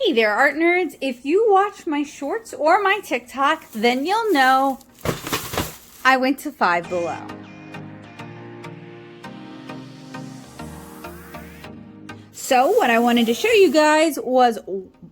Hey there, art nerds. If you watch my shorts or my TikTok, then you'll know I went to 5Below. So what I wanted to show you guys was,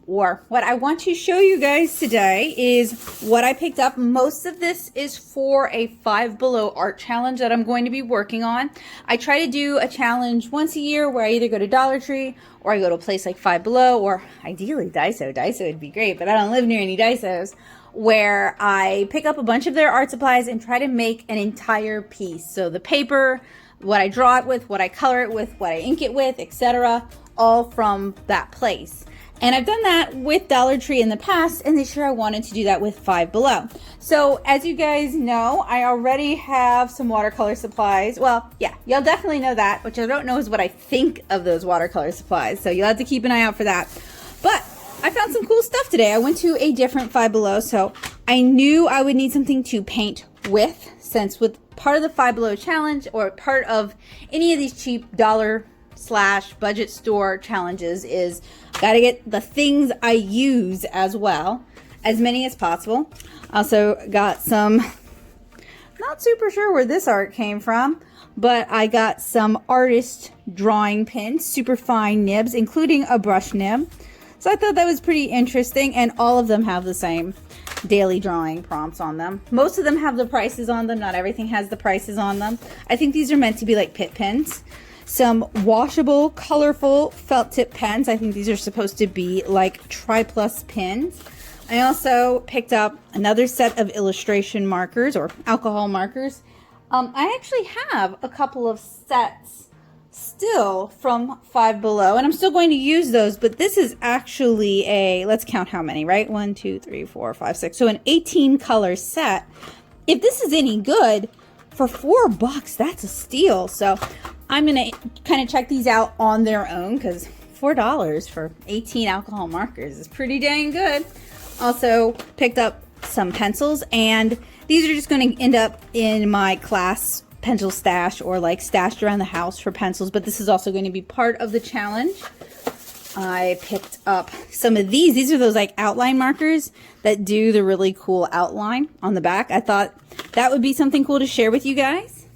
or what I want to show you guys today is what I picked up. Most of this is for a 5Below art challenge that I'm going to be working on. I try to do a challenge once a year where I either go to DollarTree or I go to a place like 5Below or ideally Daiso. Daiso would be great, but I don't live near any Daisos, where I pick up a bunch of their art supplies and try to make an entire piece. So the paper, what I draw it with, what I color it with, what I ink it with, etc., all from that place. And I've done that with DollarTree in the past, and this year I wanted to do that with 5Below. So as you guys know, I already have some watercolor supplies. Well, yeah, you'll definitely know that. What you don't know is what I think of those watercolor supplies. So you'll have to keep an eye out for that. But I found some cool stuff today. I went to a different 5Below, so I knew I would need something to paint with, since with part of the 5Below challenge or part of any of these cheap dollar/budget store challenges is gotta get the things I use as well, as many as possible. Also got some, not super sure where this art came from, but I got some artist drawing pins, super fine nibs, including a brush nib. So I thought that was pretty interesting, and all of them have the same daily drawing prompts on them. Most of them have the prices on them. Not everything has the prices on them. I think these are meant to be like pit pens. Some washable, colorful felt tip pens. I think these are supposed to be like tri-plus pins. I also picked up another set of illustration markers or alcohol markers. I actually have a couple of sets still from 5Below, and I'm still going to use those, but this is actually a, let's count how many, right? 1, 2, 3, 4, 5, 6. So an 18 color set. If this is any good, for $4, that's a steal. So I'm gonna kind of check these out on their own, because $4 for 18 alcohol markers is pretty dang good. Also picked up some pencils, and these are just going to end up in my class pencil stash or like stashed around the house for pencils, but this is also going to be part of the challenge. I picked up some of these. These are those like outline markers that do the really cool outline on the back. I thought that would be something cool to share with you guys.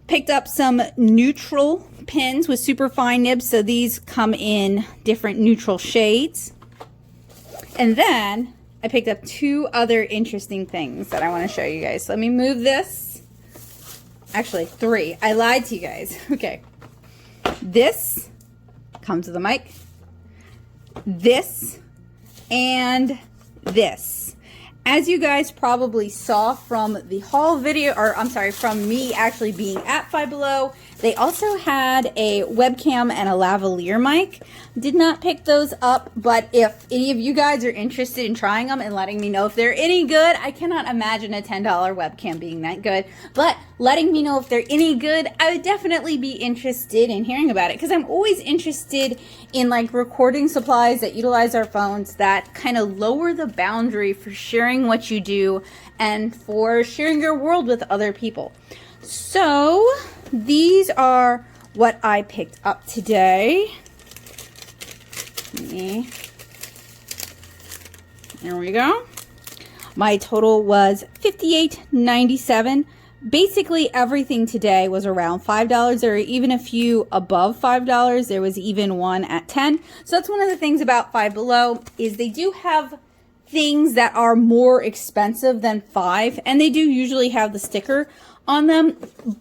Picked up some neutral pens with super fine nibs, so these come in different neutral shades. And then I picked up two other interesting things that I want to show you guys. So let me move this. Actually, three. I lied to you guys. Okay. This, come to the mic. This, and this. As you guys probably saw from the haul video, or I'm sorry, from me actually being at 5Below, they also had a webcam and a lavalier mic. Did not pick those up, but if any of you guys are interested in trying them and letting me know if they're any good, I cannot imagine a $10 webcam being that good, but letting me know if they're any good, I would definitely be interested in hearing about it, because I'm always interested in like recording supplies that utilize our phones that kind of lower the boundary for sharing what you do and for sharing your world with other people. So these are what I picked up today. There we go. My total was $58.97. Basically everything today was around $5. There were even a few above $5. There was even one at 10. So that's one of the things about 5Below is they do have things that are more expensive than 5, and they do usually have the sticker on them,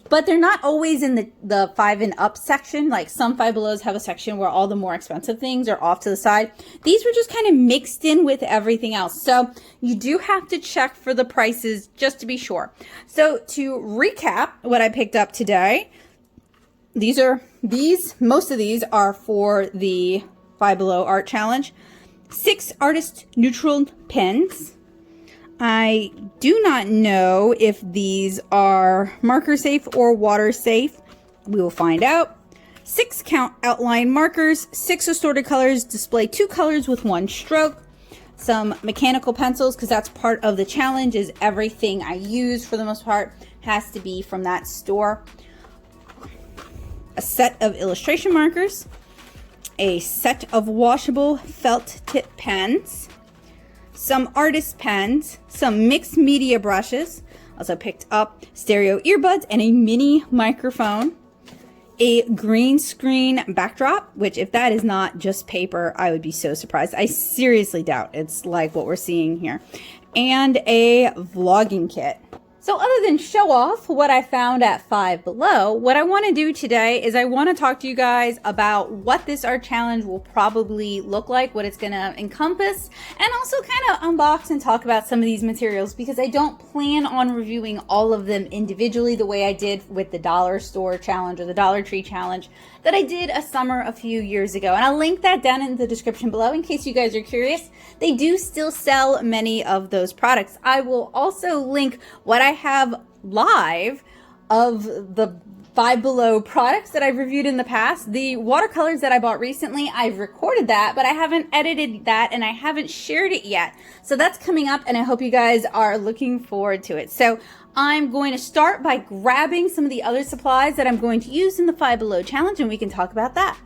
but they're not always in the 5 and up section. Like some 5Belows have a section where all the more expensive things are off to the side. These were just kind of mixed in with everything else. So you do have to check for the prices just to be sure. So to recap what I picked up today, most of these are for the 5Below art challenge. 6 artist neutral pens. I do not know if these are marker safe or water safe. We will find out. 6 count outline markers, 6 assorted colors, display 2 colors with 1 stroke. Some mechanical pencils, because that's part of the challenge, is everything I use for the most part has to be from that store. A set of illustration markers. a set of washable felt tip pens, some artist pens, some mixed media brushes. Also picked up stereo earbuds and a mini microphone, a green screen backdrop, which if that is not just paper, I would be so surprised. I seriously doubt it's like what we're seeing here, and a vlogging kit. So other than show off what I found at 5Below, what I want to do today is I want to talk to you guys about what this art challenge will probably look like, what it's going to encompass, and also kind of unbox and talk about some of these materials, because I don't plan on reviewing all of them individually the way I did with the dollar store challenge or the Dollar Tree challenge that I did a summer a few years ago. And I'll link that down in the description below in case you guys are curious. They do still sell many of those products. I will also link what I have live of the 5Below products that I've reviewed in the past. The watercolors that I bought recently, I've recorded that, but I haven't edited that and I haven't shared it yet. So that's coming up and I hope you guys are looking forward to it. So I'm going to start by grabbing some of the other supplies that I'm going to use in the 5Below challenge, and we can talk about that.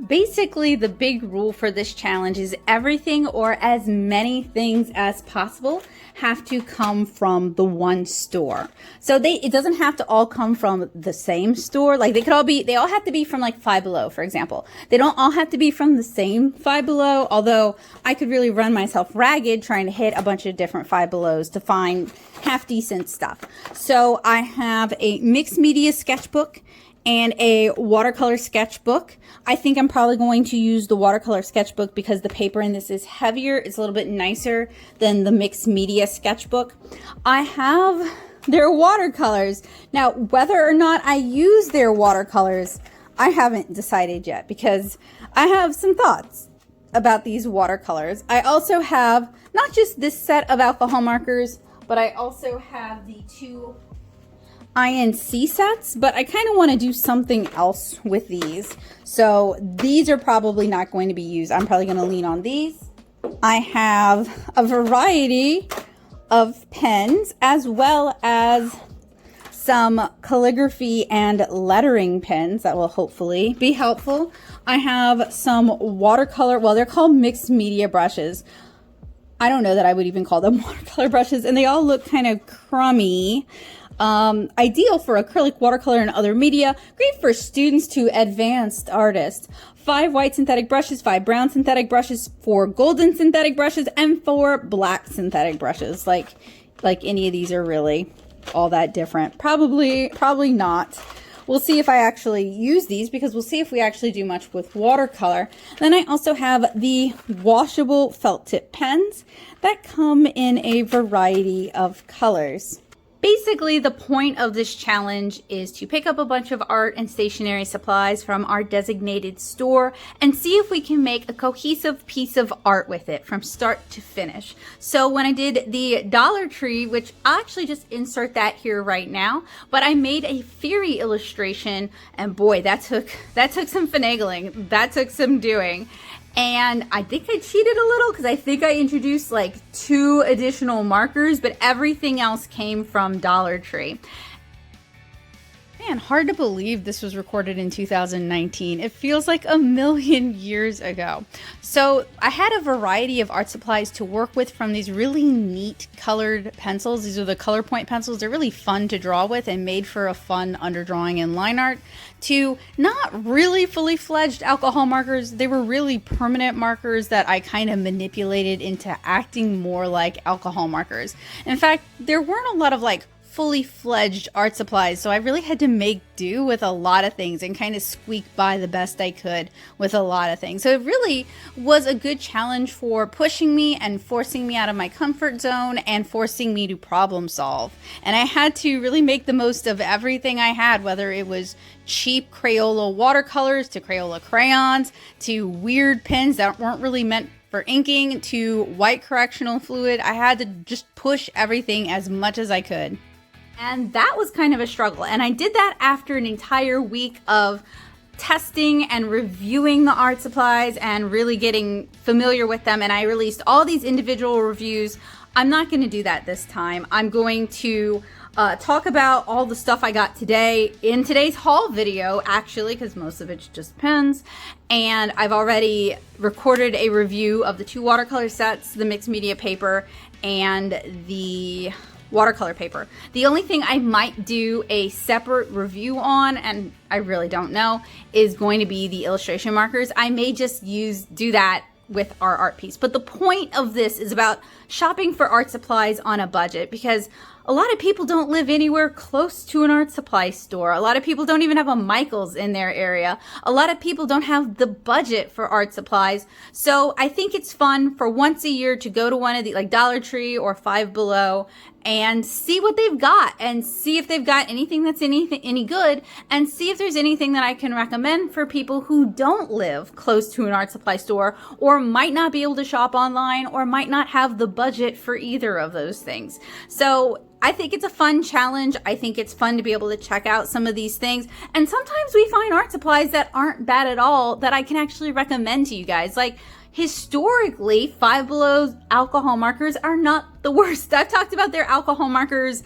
Basically, the big rule for this challenge is everything or as many things as possible have to come from the one store. So it doesn't have to all come from the same store. Like they all have to be from like 5Below, for example. They don't all have to be from the same 5Below, although I could really run myself ragged trying to hit a bunch of different 5Belows to find half decent stuff. So I have a mixed media sketchbook and a watercolor sketchbook. I think I'm probably going to use the watercolor sketchbook because the paper in this is heavier. It's a little bit nicer than the mixed media sketchbook. I have their watercolors. Now, whether or not I use their watercolors, I haven't decided yet because I have some thoughts about these watercolors. I also have not just this set of alcohol markers, but I also have the two INC sets, but I kind of want to do something else with these. So these are probably not going to be used. I'm probably going to lean on these. I have a variety of pens as well as some calligraphy and lettering pens that will hopefully be helpful. I have some watercolor, well, they're called mixed media brushes. I don't know that I would even call them watercolor brushes, and they all look kind of crummy. Ideal for acrylic, watercolor, and other media. Great for students to advanced artists. 5 white synthetic brushes, 5 brown synthetic brushes, 4 golden synthetic brushes, and 4 black synthetic brushes. Like any of these are really all that different. Probably not. We'll see if I actually use these because we'll see if we actually do much with watercolor. Then I also have the washable felt tip pens that come in a variety of colors. Basically, the point of this challenge is to pick up a bunch of art and stationery supplies from our designated store and see if we can make a cohesive piece of art with it from start to finish. So when I did the Dollar Tree, which I'll actually just insert that here right now, but I made a theory illustration, and boy, that took some finagling. That took some doing. And I think I cheated a little because I think I introduced like 2 additional markers, but everything else came from Dollar Tree. Man, hard to believe this was recorded in 2019. It feels like a million years ago. So I had a variety of art supplies to work with from these really neat colored pencils. These are the color point pencils. They're really fun to draw with and made for a fun underdrawing and line art, to not really fully fledged alcohol markers. They were really permanent markers that I kind of manipulated into acting more like alcohol markers. In fact, there weren't a lot of like fully fledged art supplies, so I really had to make do with a lot of things and kind of squeak by the best I could with a lot of things. So it really was a good challenge for pushing me and forcing me out of my comfort zone and forcing me to problem solve. And I had to really make the most of everything I had, whether it was cheap Crayola watercolors to Crayola crayons to weird pens that weren't really meant for inking to white correctional fluid. I had to just push everything as much as I could. And that was kind of a struggle. And I did that after an entire week of testing and reviewing the art supplies and really getting familiar with them, and I released all these individual reviews. I'm not going to do that this time. I'm going to talk about all the stuff I got today in today's haul video, actually, because most of it's just pens. And I've already recorded a review of the 2 watercolor sets, the mixed media paper and the watercolor paper. The only thing I might do a separate review on, and I really don't know, is going to be the illustration markers. I may just do that with our art piece. But the point of this is about shopping for art supplies on a budget, because a lot of people don't live anywhere close to an art supply store. A lot of people don't even have a Michael's in their area. A lot of people don't have the budget for art supplies. So I think it's fun for once a year to go to one of the, like DollarTree or 5Below, and see what they've got, and see if they've got anything that's any good, and see if there's anything that I can recommend for people who don't live close to an art supply store, or might not be able to shop online, or might not have the budget for either of those things. So I think it's a fun challenge. I think it's fun to be able to check out some of these things. And sometimes we find art supplies that aren't bad at all that I can actually recommend to you guys. Like, historically, 5Below's alcohol markers are not the worst. I've talked about their alcohol markers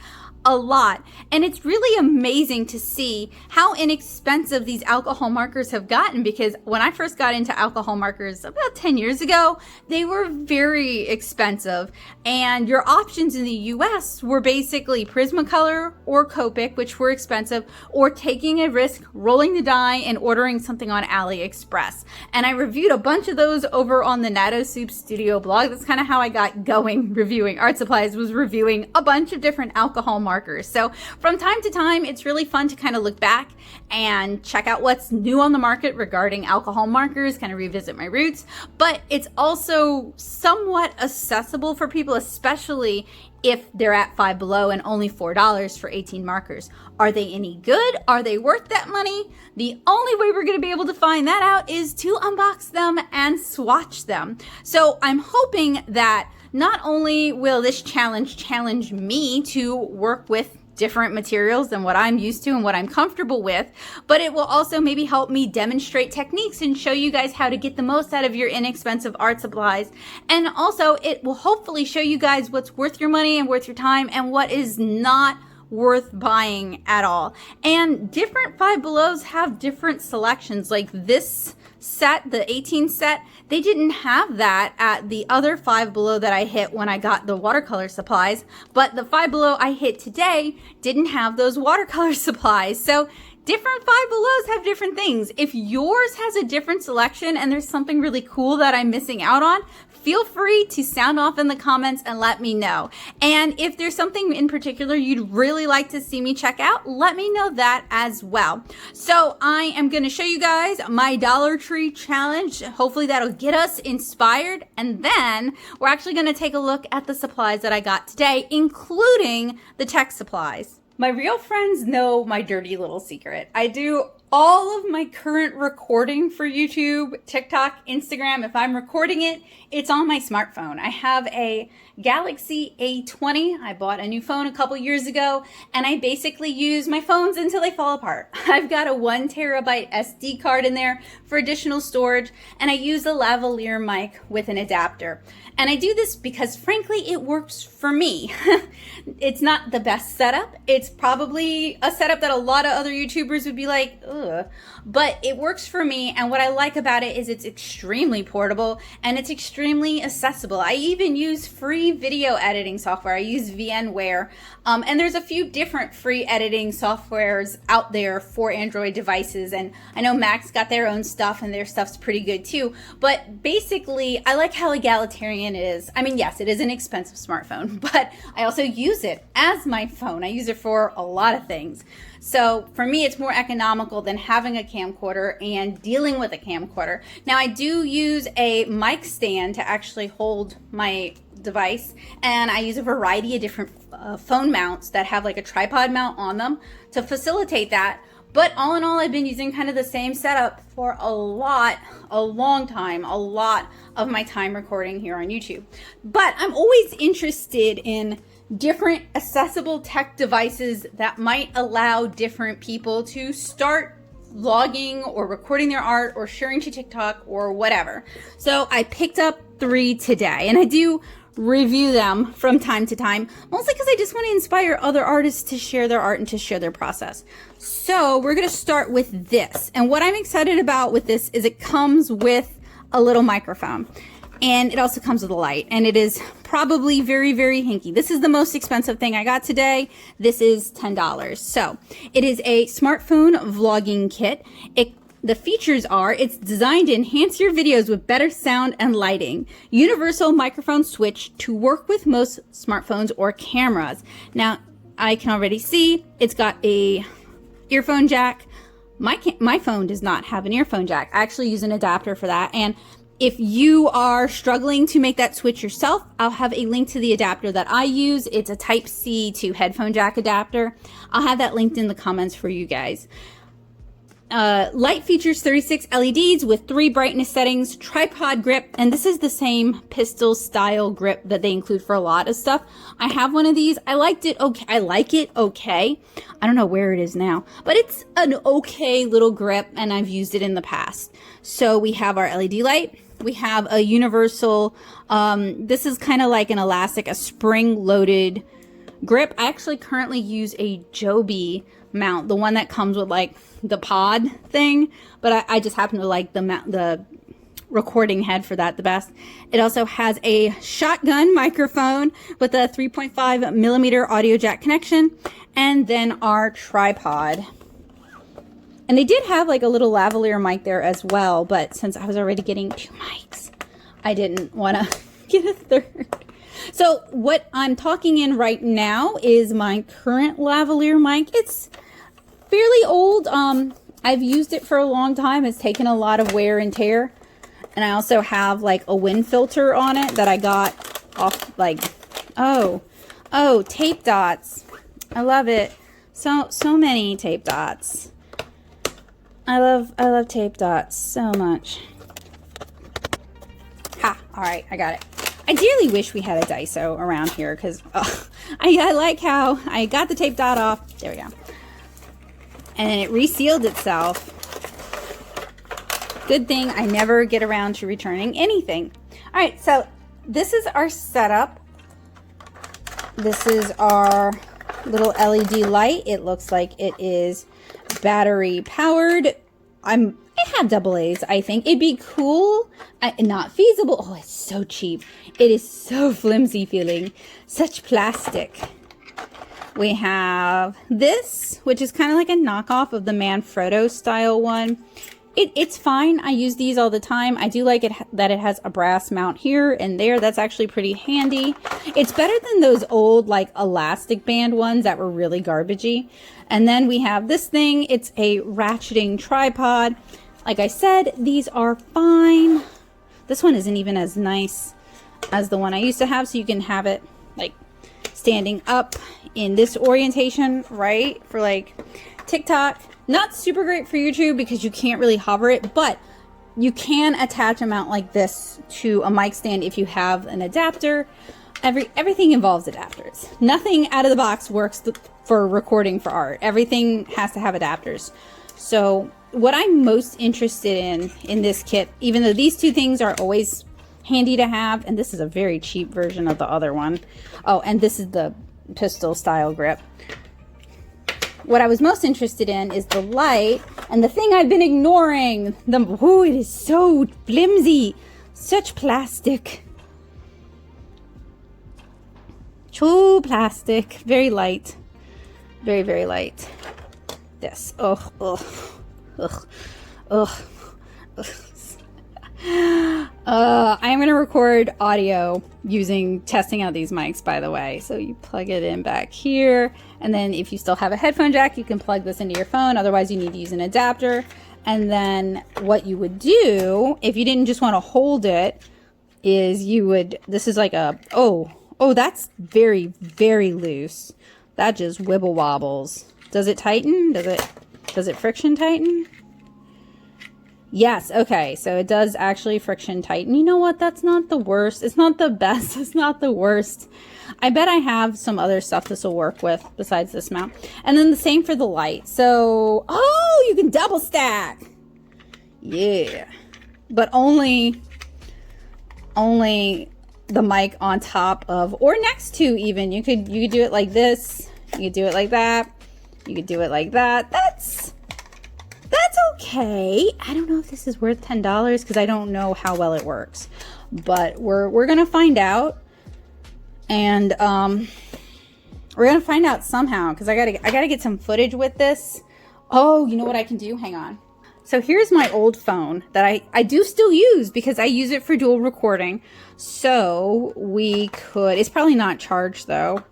a lot, and it's really amazing to see how inexpensive these alcohol markers have gotten, because when I first got into alcohol markers about 10 years ago, they were very expensive, and your options in the US were basically Prismacolor or Copic, which were expensive, or taking a risk, rolling the die, and ordering something on AliExpress. And I reviewed a bunch of those over on the Natto Soup Studio blog. That's kind of how I got going reviewing art supplies, was reviewing a bunch of different alcohol markers. So from time to time, it's really fun to kind of look back and check out what's new on the market regarding alcohol markers, kind of revisit my roots. But it's also somewhat accessible for people, especially if they're at 5Below and only $4 for 18 markers. Are they any good? Are they worth that money? The only way we're going to be able to find that out is to unbox them and swatch them. So I'm hoping that not only will this challenge me to work with different materials than what I'm used to and what I'm comfortable with, but it will also maybe help me demonstrate techniques and show you guys how to get the most out of your inexpensive art supplies. And also it will hopefully show you guys what's worth your money and worth your time, and what is not worth buying at all. And different 5Belows have different selections. Like this set, the 18 set, they didn't have that at the other 5Below that I hit when I got the watercolor supplies, but the 5Below I hit today didn't have those watercolor supplies. So different 5Belows have different things. If yours has a different selection and there's something really cool that I'm missing out on, feel free to sound off in the comments and let me know. And if there's something in particular you'd really like to see me check out, let me know that as well. So I am going to show you guys my Dollar Tree challenge. Hopefully that'll get us inspired. And then we're actually going to take a look at the supplies that I got today, including the tech supplies. My real friends know my dirty little secret. I do all of my current recording for YouTube, TikTok, Instagram. If I'm recording it, it's on my smartphone. I have a Galaxy A20. I bought a new phone a couple years ago, and I basically use my phones until they fall apart. I've got a 1 terabyte SD card in there for additional storage, and I use a lavalier mic with an adapter. And I do this because, frankly, it works for me. It's not the best setup. It's probably a setup that a lot of other YouTubers would be like, ugh. But it works for me, and what I like about it is it's extremely portable and it's extremely accessible. I even use free video editing software. I use VNware, and there's a few different free editing softwares out there for Android devices, and I know Mac's got their own stuff, and their stuff's pretty good too. But basically, I like how egalitarian it is. I mean, yes, it is an expensive smartphone, but I also use it as my phone. I use it for a lot of things. So for me, it's more economical than having a camcorder and dealing with a camcorder. Now, I do use a mic stand to actually hold my device, and I use a variety of different phone mounts that have like a tripod mount on them to facilitate that. But all in all, I've been using kind of the same setup for a long time, a lot of my time recording here on YouTube. But I'm always interested in different accessible tech devices that might allow different people to start vlogging or recording their art or sharing to TikTok or whatever. So I picked up 3 today, and I do review them from time to time, mostly because I just want to inspire other artists to share their art and to share their process. So we're going to start with this. And what I'm excited about with this is it comes with a little microphone. And it also comes with a light, and it is probably very, very hinky. This is the most expensive thing I got today. This is $10. So it is a smartphone vlogging kit. The features are, it's designed to enhance your videos with better sound and lighting. Universal microphone switch to work with most smartphones or cameras. Now, I can already see it's got a earphone jack. My phone does not have an earphone jack. I actually use an adapter for that. And if you are struggling to make that switch yourself, I'll have a link to the adapter that I use. It's a Type-C to headphone jack adapter. I'll have that linked in the comments for you guys. Light features 36 LEDs with 3 brightness settings, tripod grip, and this is the same pistol style grip that they include for a lot of stuff. I have one of these. I liked it okay. I like it okay. I don't know where it is now, but it's an okay little grip, and I've used it in the past. So we have our LED light. We have a universal, this is kind of like an elastic, a spring-loaded grip. I actually currently use a Joby mount, the one that comes with like the pod thing, but I just happen to like the recording head for that the best. It also has a shotgun microphone with a 3.5 millimeter audio jack connection, and then our tripod. And they did have like a little lavalier mic there as well, but since I was already getting 2 mics, I didn't want to get a third. So what I'm talking in right now is my current lavalier mic. It's fairly old. I've used it for a long time. It's taken a lot of wear and tear. And I also have like a wind filter on it that I got off like, oh, tape dots. I love it. So many tape dots. I love tape dots so much. Ha, all right, I got it. I dearly wish we had a Daiso around here because I like how I got the tape dot off. There we go. And then it resealed itself. Good thing I never get around to returning anything. All right, so this is our setup. This is our little LED light. It looks like it is battery powered. It had double A's, I think. It'd be cool. Not feasible. Oh, it's so cheap. It is so flimsy feeling. Such plastic. We have this, which is kind of like a knockoff of the Manfrotto style one. It's fine. I use these all the time. I do like it that it has a brass mount here and there. That's actually pretty handy. It's better than those old like elastic band ones that were really garbagey. And then we have this thing. It's a ratcheting tripod. Like I said, these are fine. This one isn't even as nice as the one I used to have, so you can have it like standing up in this orientation, right? For like TikTok. Not super great for YouTube because you can't really hover it, but you can attach a mount like this to a mic stand if you have an adapter. Everything involves adapters. Nothing out of the box works for recording for art. Everything has to have adapters. So what I'm most interested in this kit, even though these two things are always handy to have, and this is a very cheap version of the other one. Oh, and this is the pistol style grip. What I was most interested in is the light, and the thing I've been ignoring. Oh, it is so flimsy. Such plastic. True plastic. Very light. Very, very light. This. Oh, oh, ugh, ugh, ugh. I'm going to record audio using testing out these mics, by the way. So you plug it in back here, and then if you still have a headphone jack, you can plug this into your phone. Otherwise, you need to use an adapter. And then what you would do, if you didn't just want to hold it, is you would, this is like a, oh, that's very, very loose. That just wibble wobbles. Does it tighten? Does it friction tighten? Yes, okay, so it does actually friction tighten. You know what? That's not the worst. It's not the best. It's not the worst. I bet I have some other stuff this will work with besides this mount. And then the same for the light. So, oh, Oh, you can double stack. Yeah. But only the mic on top of or next to even. You could do it like this. You could do it like that. You could do it like that. That's okay. I don't know if this is worth $10 because I don't know how well it works. But we're gonna find out. And we're gonna find out somehow because I gotta get some footage with this. Oh, you know what I can do? Hang on. So here's my old phone that I do still use because I use it for dual recording. So we could, it's probably not charged though.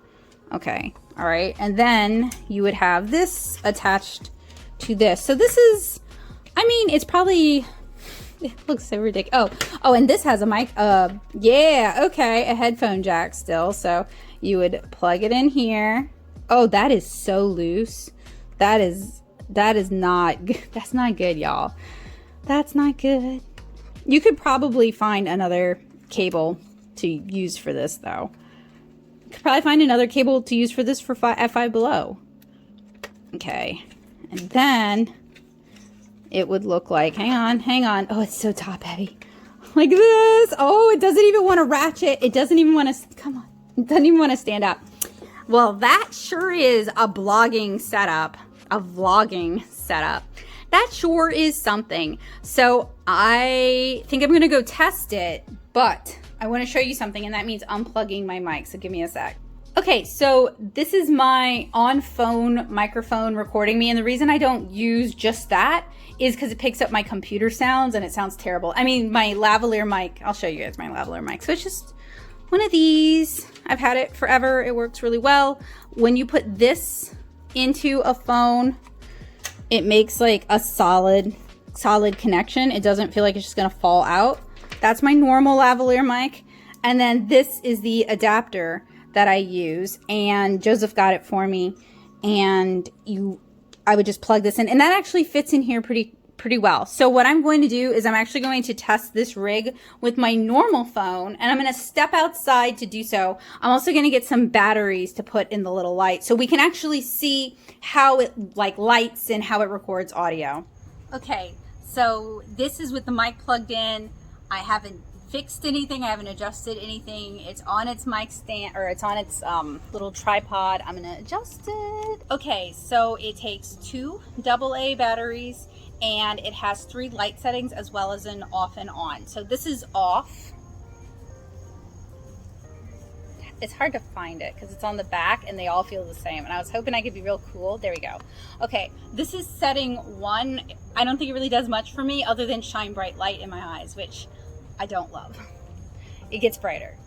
Okay, all right. And then you would have this attached to this. So this is, I mean, it's probably, it looks so ridiculous. Oh, and this has a mic. Yeah, okay, a headphone jack still. So you would plug it in here. Oh, that is so loose. That is not good. That's not good, y'all. That's not good. You could probably find another cable to use for this though. You could probably find another cable to use for this for at 5Below. Okay. And then it would look like, hang on. Oh, it's so top heavy. Like this. Oh, it doesn't even want to ratchet. It doesn't even want to, come on. It doesn't even want to stand up. Well, that sure is a blogging setup. A vlogging setup. That sure is something. So I think I'm going to go test it, but I want to show you something, and that means unplugging my mic. So give me a sec. Okay, so this is my on-phone microphone recording me, and the reason I don't use just that is because it picks up my computer sounds, and it sounds terrible. I mean, my lavalier mic, I'll show you guys my lavalier mic. So it's just one of these. I've had it forever. It works really well. When you put this into a phone, it makes like a solid connection. It doesn't feel like it's just gonna fall out. That's my normal lavalier mic. And then this is the adapter that I use, and Joseph got it for me. And I would just plug this in, and that actually fits in here pretty well. So what I'm going to do is I'm actually going to test this rig with my normal phone, and I'm going to step outside to do so. I'm also going to get some batteries to put in the little light so we can actually see how it like lights and how it records audio. Okay, so this is with the mic plugged in. I haven't fixed anything. I haven't adjusted anything. It's on its mic stand, or it's on its little tripod. I'm going to adjust it. Okay, so it takes 2 AA batteries, and it has 3 light settings as well as an off and on. So this is off. It's hard to find it because it's on the back and they all feel the same. And I was hoping I could be real cool. There we go. Okay, this is setting 1. I don't think it really does much for me other than shine bright light in my eyes, which I don't love. It gets brighter.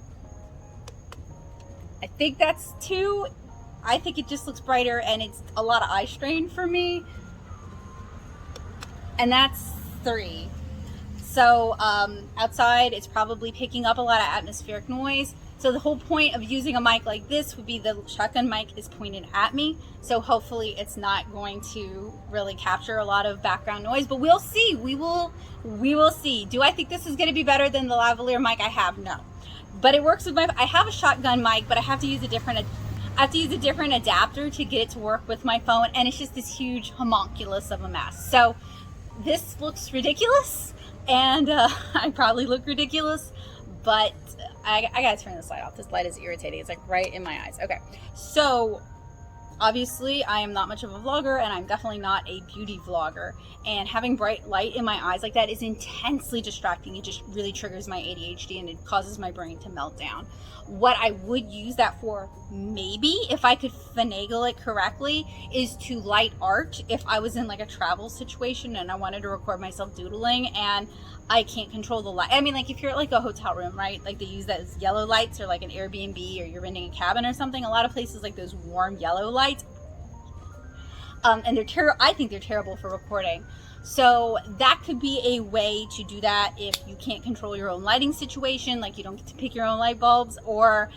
I think that's 2. I think it just looks brighter, and it's a lot of eye strain for me. And that's 3. So outside it's probably picking up a lot of atmospheric noise. So the whole point of using a mic like this would be the shotgun mic is pointed at me. So hopefully it's not going to really capture a lot of background noise, but we'll see. We will see. Do I think this is going to be better than the lavalier mic I have? No. But it works with I have a shotgun mic, but I have to use a different adapter to get it to work with my phone, and it's just this huge homunculus of a mess. So this looks ridiculous, and I probably look ridiculous, but I gotta turn this light off. This light is irritating. It's like right in my eyes. Okay, so obviously I am not much of a vlogger, and I'm definitely not a beauty vlogger, and having bright light in my eyes like that is intensely distracting. It just really triggers my ADHD, and it causes my brain to melt down. What I would use that for, maybe, if I could finagle it correctly, is to light art. If I was in like a travel situation and I wanted to record myself doodling and I can't control the light. I mean, like if you're at like a hotel room, right? Like they use those yellow lights, or like an Airbnb, or you're renting a cabin or something. A lot of places like those warm yellow lights. And I think they're terrible for recording. So that could be a way to do that if you can't control your own lighting situation, like you don't get to pick your own light bulbs, or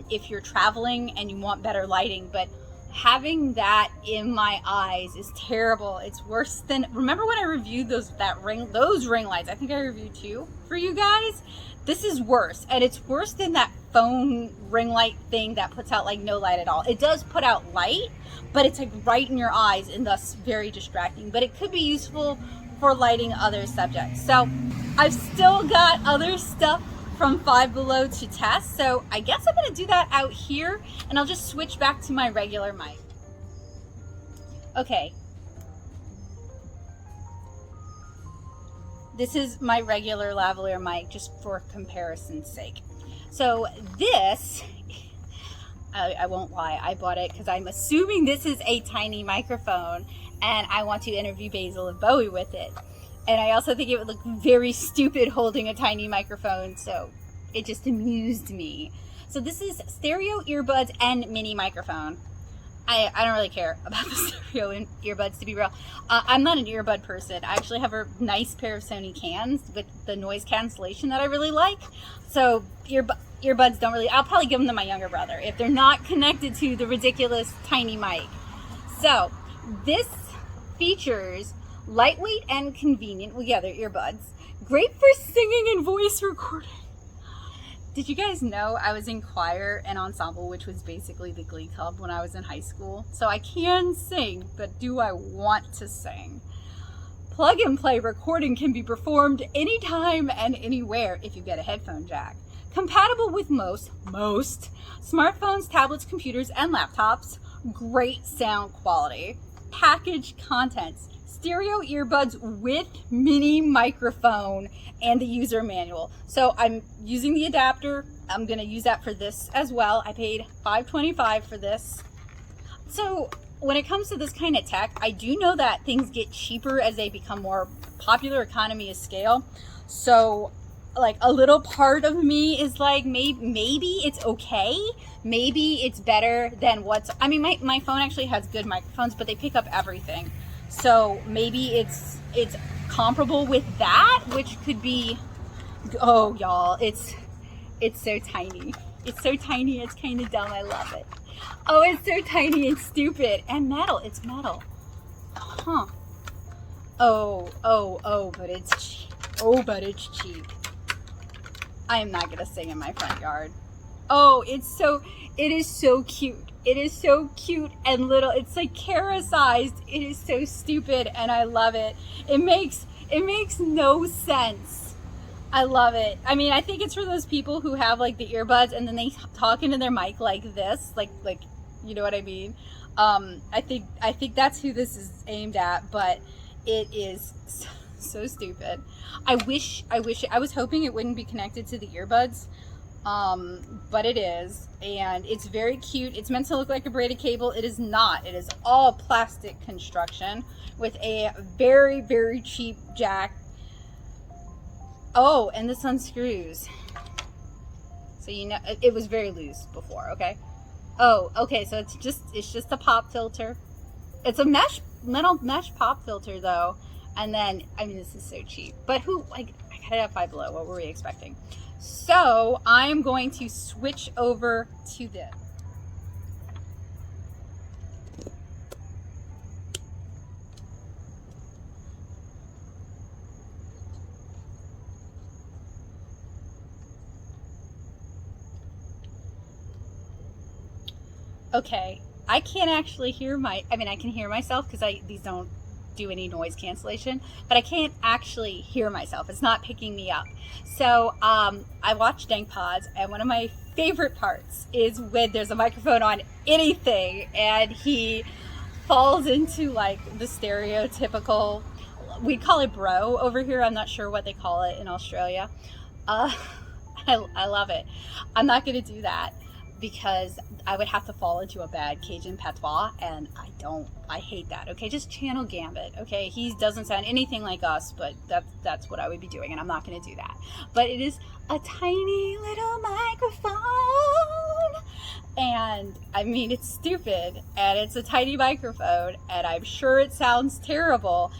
if you're traveling and you want better lighting. But having that in my eyes is terrible. It's worse than, remember when I reviewed those ring lights? I think I reviewed 2 for you guys. This is worse, and it's worse than that phone ring light thing that puts out like no light at all. It does put out light, but it's like right in your eyes and thus very distracting, but it could be useful for lighting other subjects. So I've still got other stuff from 5Below to test, so I guess I'm gonna do that out here, and I'll just switch back to my regular mic. Okay, this is my regular lavalier mic, just for comparison's sake. So this, I won't lie, I bought it because I'm assuming this is a tiny microphone and I want to interview Basil and Bowie with it. And I also think it would look very stupid holding a tiny microphone, so it just amused me. So this is stereo earbuds and mini microphone. I don't really care about the stereo and earbuds, to be real. I'm not an earbud person. I actually have a nice pair of Sony cans with the noise cancellation that I really like. So earbuds don't really, I'll probably give them to my younger brother if they're not connected to the ridiculous tiny mic. So this features lightweight and convenient, well yeah, they're earbuds. Great for singing and voice recording. Did you guys know I was in choir and ensemble, which was basically the Glee Club when I was in high school? So I can sing, but do I want to sing? Plug and play recording can be performed anytime and anywhere if you get a headphone jack. Compatible with most smartphones, tablets, computers, and laptops. Great sound quality. Packaged contents. Stereo earbuds with mini microphone and the user manual. So I'm using the adapter. I'm gonna use that for this as well. I paid $5.25 for this. So when it comes to this kind of tech, I do know that things get cheaper as they become more popular, economy of scale. So like a little part of me is like, maybe it's okay. Maybe it's better than I mean, my phone actually has good microphones, but they pick up everything. So maybe it's comparable with that, which could be, oh y'all, it's so tiny. It's so tiny, it's kind of dumb, I love it. Oh, it's so tiny and stupid. And metal, it's metal. Huh. Oh, but it's cheap. Oh, but it's cheap. I am not gonna sing in my front yard. Oh, it is so cute. It is so cute and little. It's like Kara-sized. It is so stupid and I love it. It makes no sense. I love it. I mean, I think it's for those people who have like the earbuds and then they talk into their mic like this, like you know what I mean? I think that's who this is aimed at, but it is so stupid. I was hoping it wouldn't be connected to the earbuds. But it is, and it's very cute. It's meant to look like a braided cable. It is not. It is all plastic construction with a very, very cheap jack. Oh, and this unscrews. So you know, it was very loose before, okay? Oh, okay, so it's just a pop filter. It's a metal mesh pop filter though. And then, I mean, this is so cheap. But I got it at 5Below. What were we expecting? So I'm going to switch over to this. Okay, I can't actually hear I can hear myself because these don't do any noise cancellation, but I can't actually hear myself. It's not picking me up. So I watch Dank Pods, and one of my favorite parts is when there's a microphone on anything and he falls into like the stereotypical, we call it bro over here. I'm not sure what they call it in Australia. I love it. I'm not going to do that because I would have to fall into a bad Cajun patois, and I hate that. Okay, just channel Gambit. Okay, he doesn't sound anything like us, but that's what I would be doing, and I'm not going to do that. But it is a tiny little microphone, and I mean, it's stupid, and it's a tiny microphone, and I'm sure it sounds terrible,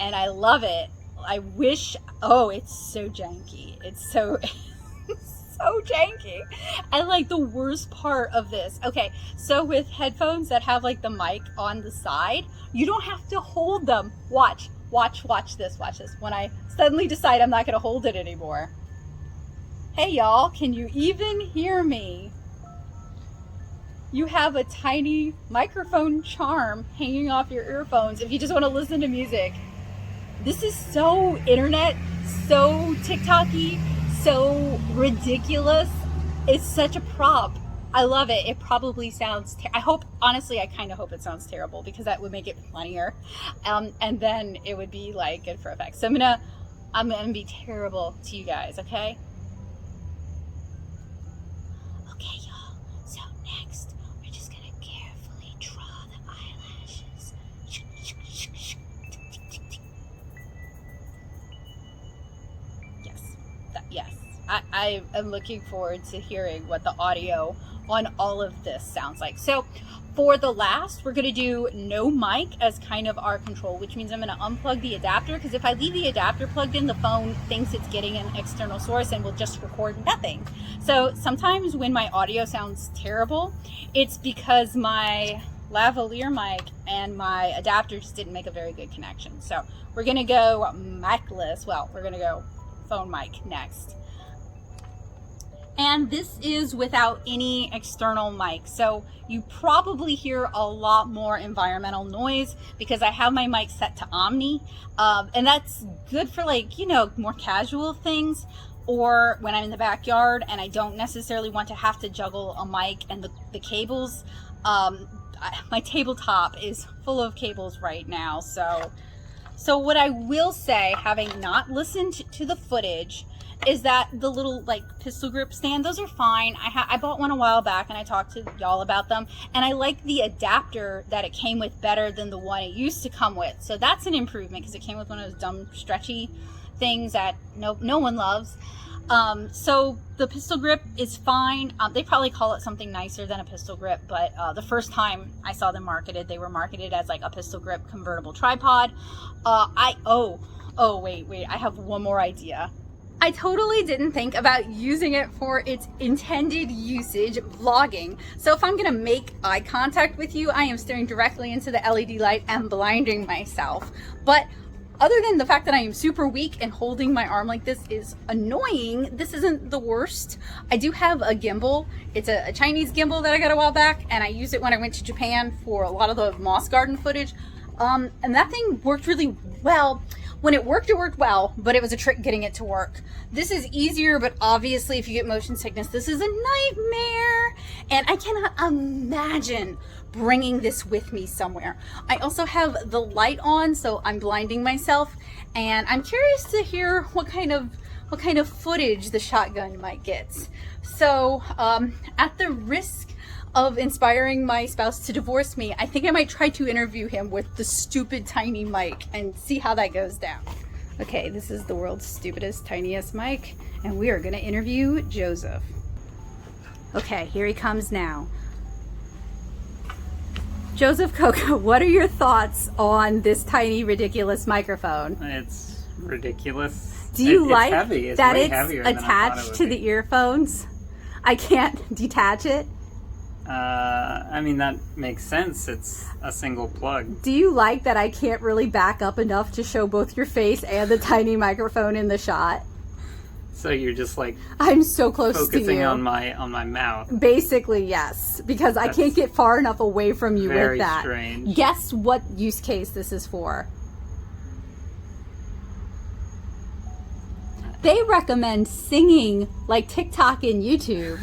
and I love it. I wish, oh, it's so janky. It's so so janky. And like the worst part of this, okay, so with headphones that have like the mic on the side, you don't have to hold them. Watch this. When I suddenly decide I'm not going to hold it anymore, Hey y'all, can you even hear me? You have a tiny microphone charm hanging off your earphones if you just want to listen to music. This is so internet, so TikTok-y, so ridiculous. It's such a prop. I love it. It probably sounds, honestly, I kind of hope it sounds terrible because that would make it funnier. And then it would be like good for effect. So I'm gonna be terrible to you guys, okay? Okay, y'all. So next, we're just gonna carefully draw the eyelashes. Yes. I am looking forward to hearing what the audio on all of this sounds like. So for the last, we're going to do no mic as kind of our control, which means I'm going to unplug the adapter, because if I leave the adapter plugged in, the phone thinks it's getting an external source and will just record nothing. So sometimes when my audio sounds terrible, it's because my lavalier mic and my adapter just didn't make a very good connection. So we're going to go micless. Well, we're going to go phone mic next. And this is without any external mic. So you probably hear a lot more environmental noise because I have my mic set to Omni. And that's good for, like, you know, more casual things, or when I'm in the backyard and I don't necessarily want to have to juggle a mic and the cables. My tabletop is full of cables right now. So what I will say, having not listened to the footage, is that the little like pistol grip stand, those are fine. I bought one a while back and I talked to y'all about them, and I like the adapter that it came with better than the one it used to come with. So that's an improvement, because it came with one of those dumb stretchy things that no one loves. So the pistol grip is fine. They probably call it something nicer than a pistol grip, but the first time I saw them marketed, they were marketed as like a pistol grip convertible tripod. Wait, I have one more idea. I totally didn't think about using it for its intended usage, vlogging. So if I'm gonna make eye contact with you, I am staring directly into the LED light and blinding myself. But other than the fact that I am super weak and holding my arm like this is annoying, this isn't the worst. I do have a gimbal. It's a Chinese gimbal that I got a while back, and I used it when I went to Japan for a lot of the Moss Garden footage. And that thing worked really well. When it worked well, but it was a trick getting it to work. This is easier, but obviously if you get motion sickness, this is a nightmare. And I cannot imagine bringing this with me somewhere. I also have the light on, so I'm blinding myself. And I'm curious to hear what kind of footage the shotgun might get. So at the risk of inspiring my spouse to divorce me, I think I might try to interview him with the stupid tiny mic and see how that goes down. Okay, this is the world's stupidest, tiniest mic, and we are gonna interview Joseph. Okay, here he comes now. Joseph Coco, what are your thoughts on this tiny, ridiculous microphone? It's ridiculous. Do you like heavy. that it's attached to the earphones? I can't detach it. I mean, that makes sense. It's a single plug. Do you like that I can't really back up enough to show both your face and the tiny microphone in the shot? So you're just like, I'm so close to you. Focusing on my mouth. Basically, yes, because I can't get far enough away from you with that. Very strange. Guess what use case this is for? They recommend singing like TikTok and YouTube.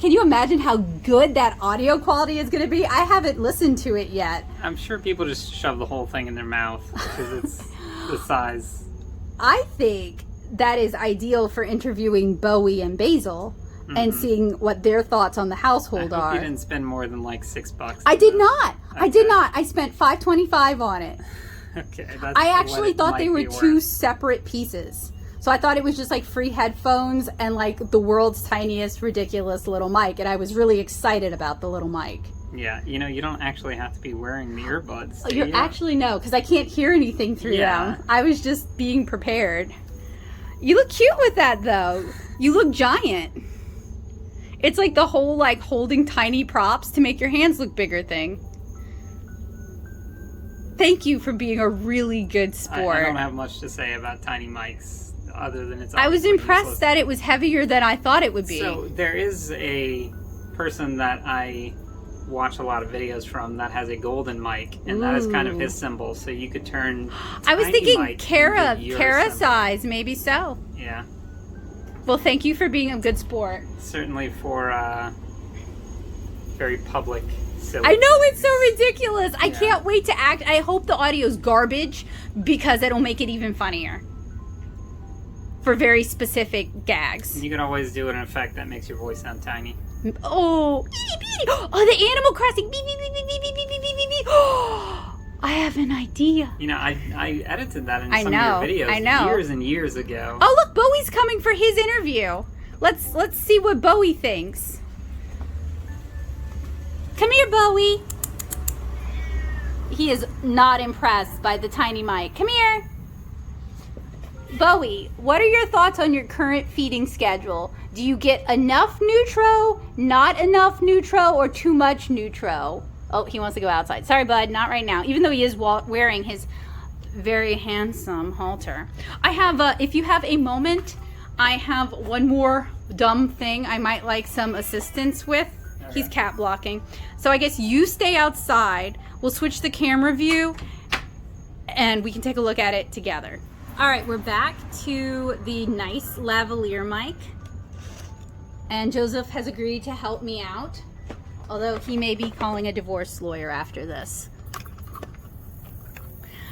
Can you imagine how good that audio quality is going to be? I haven't listened to it yet. I'm sure people just shove the whole thing in their mouth because it's the size. I think that is ideal for interviewing Bowie and Basil and seeing what their thoughts on the household are. You didn't spend more than like $6. I did not. Okay. I did not. I spent $5.25 on it. Okay. I actually thought they were two separate pieces. So I thought it was just like free headphones and like the world's tiniest, ridiculous little mic. And I was really excited about the little mic. Yeah, you know, you don't actually have to be wearing the earbuds. You're actually, no, because I can't hear anything through them. I was just being prepared. You look cute with that, though. You look giant. It's like the whole like holding tiny props to make your hands look bigger thing. Thank you for being a really good sport. I don't have much to say about tiny mics. other than it's. I was obviously impressed useless. that it was heavier than I thought it would be. So there is a person that I watch a lot of videos from that has a golden mic, and that is kind of his symbol. So you could turn. I was tiny thinking mic Kara into your symbol. size, maybe so. Yeah, Well, thank you for being a good sport. certainly for very public. Silly. I know, it's so ridiculous. I Yeah. can't wait to act. I hope the audio's garbage because it'll make it even funnier. For very specific gags. You can always do an effect that makes your voice sound tiny. Oh, oh, the Animal Crossing. Beep, beep, beep, beep, beep, beep, beep, beep, beep, beep. Oh, I have an idea. You know, I edited that in I some know, of your videos I know. years and years ago. Oh, look, Bowie's coming for his interview. Let's see what Bowie thinks. Come here, Bowie. He is not impressed by the tiny mic. Come here. Bowie, what are your thoughts on your current feeding schedule? Do you get enough nutro, not enough nutro, or too much nutro? Oh, he wants to go outside. Sorry, bud, not right now. Even though he is wearing his very handsome halter. I have, if you have a moment, I have one more dumb thing I might like some assistance with. Okay. He's cat blocking. So I guess you stay outside. We'll switch the camera view and we can take a look at it together. All right, we're back to the nice lavalier mic. And Joseph has agreed to help me out, although he may be calling a divorce lawyer after this.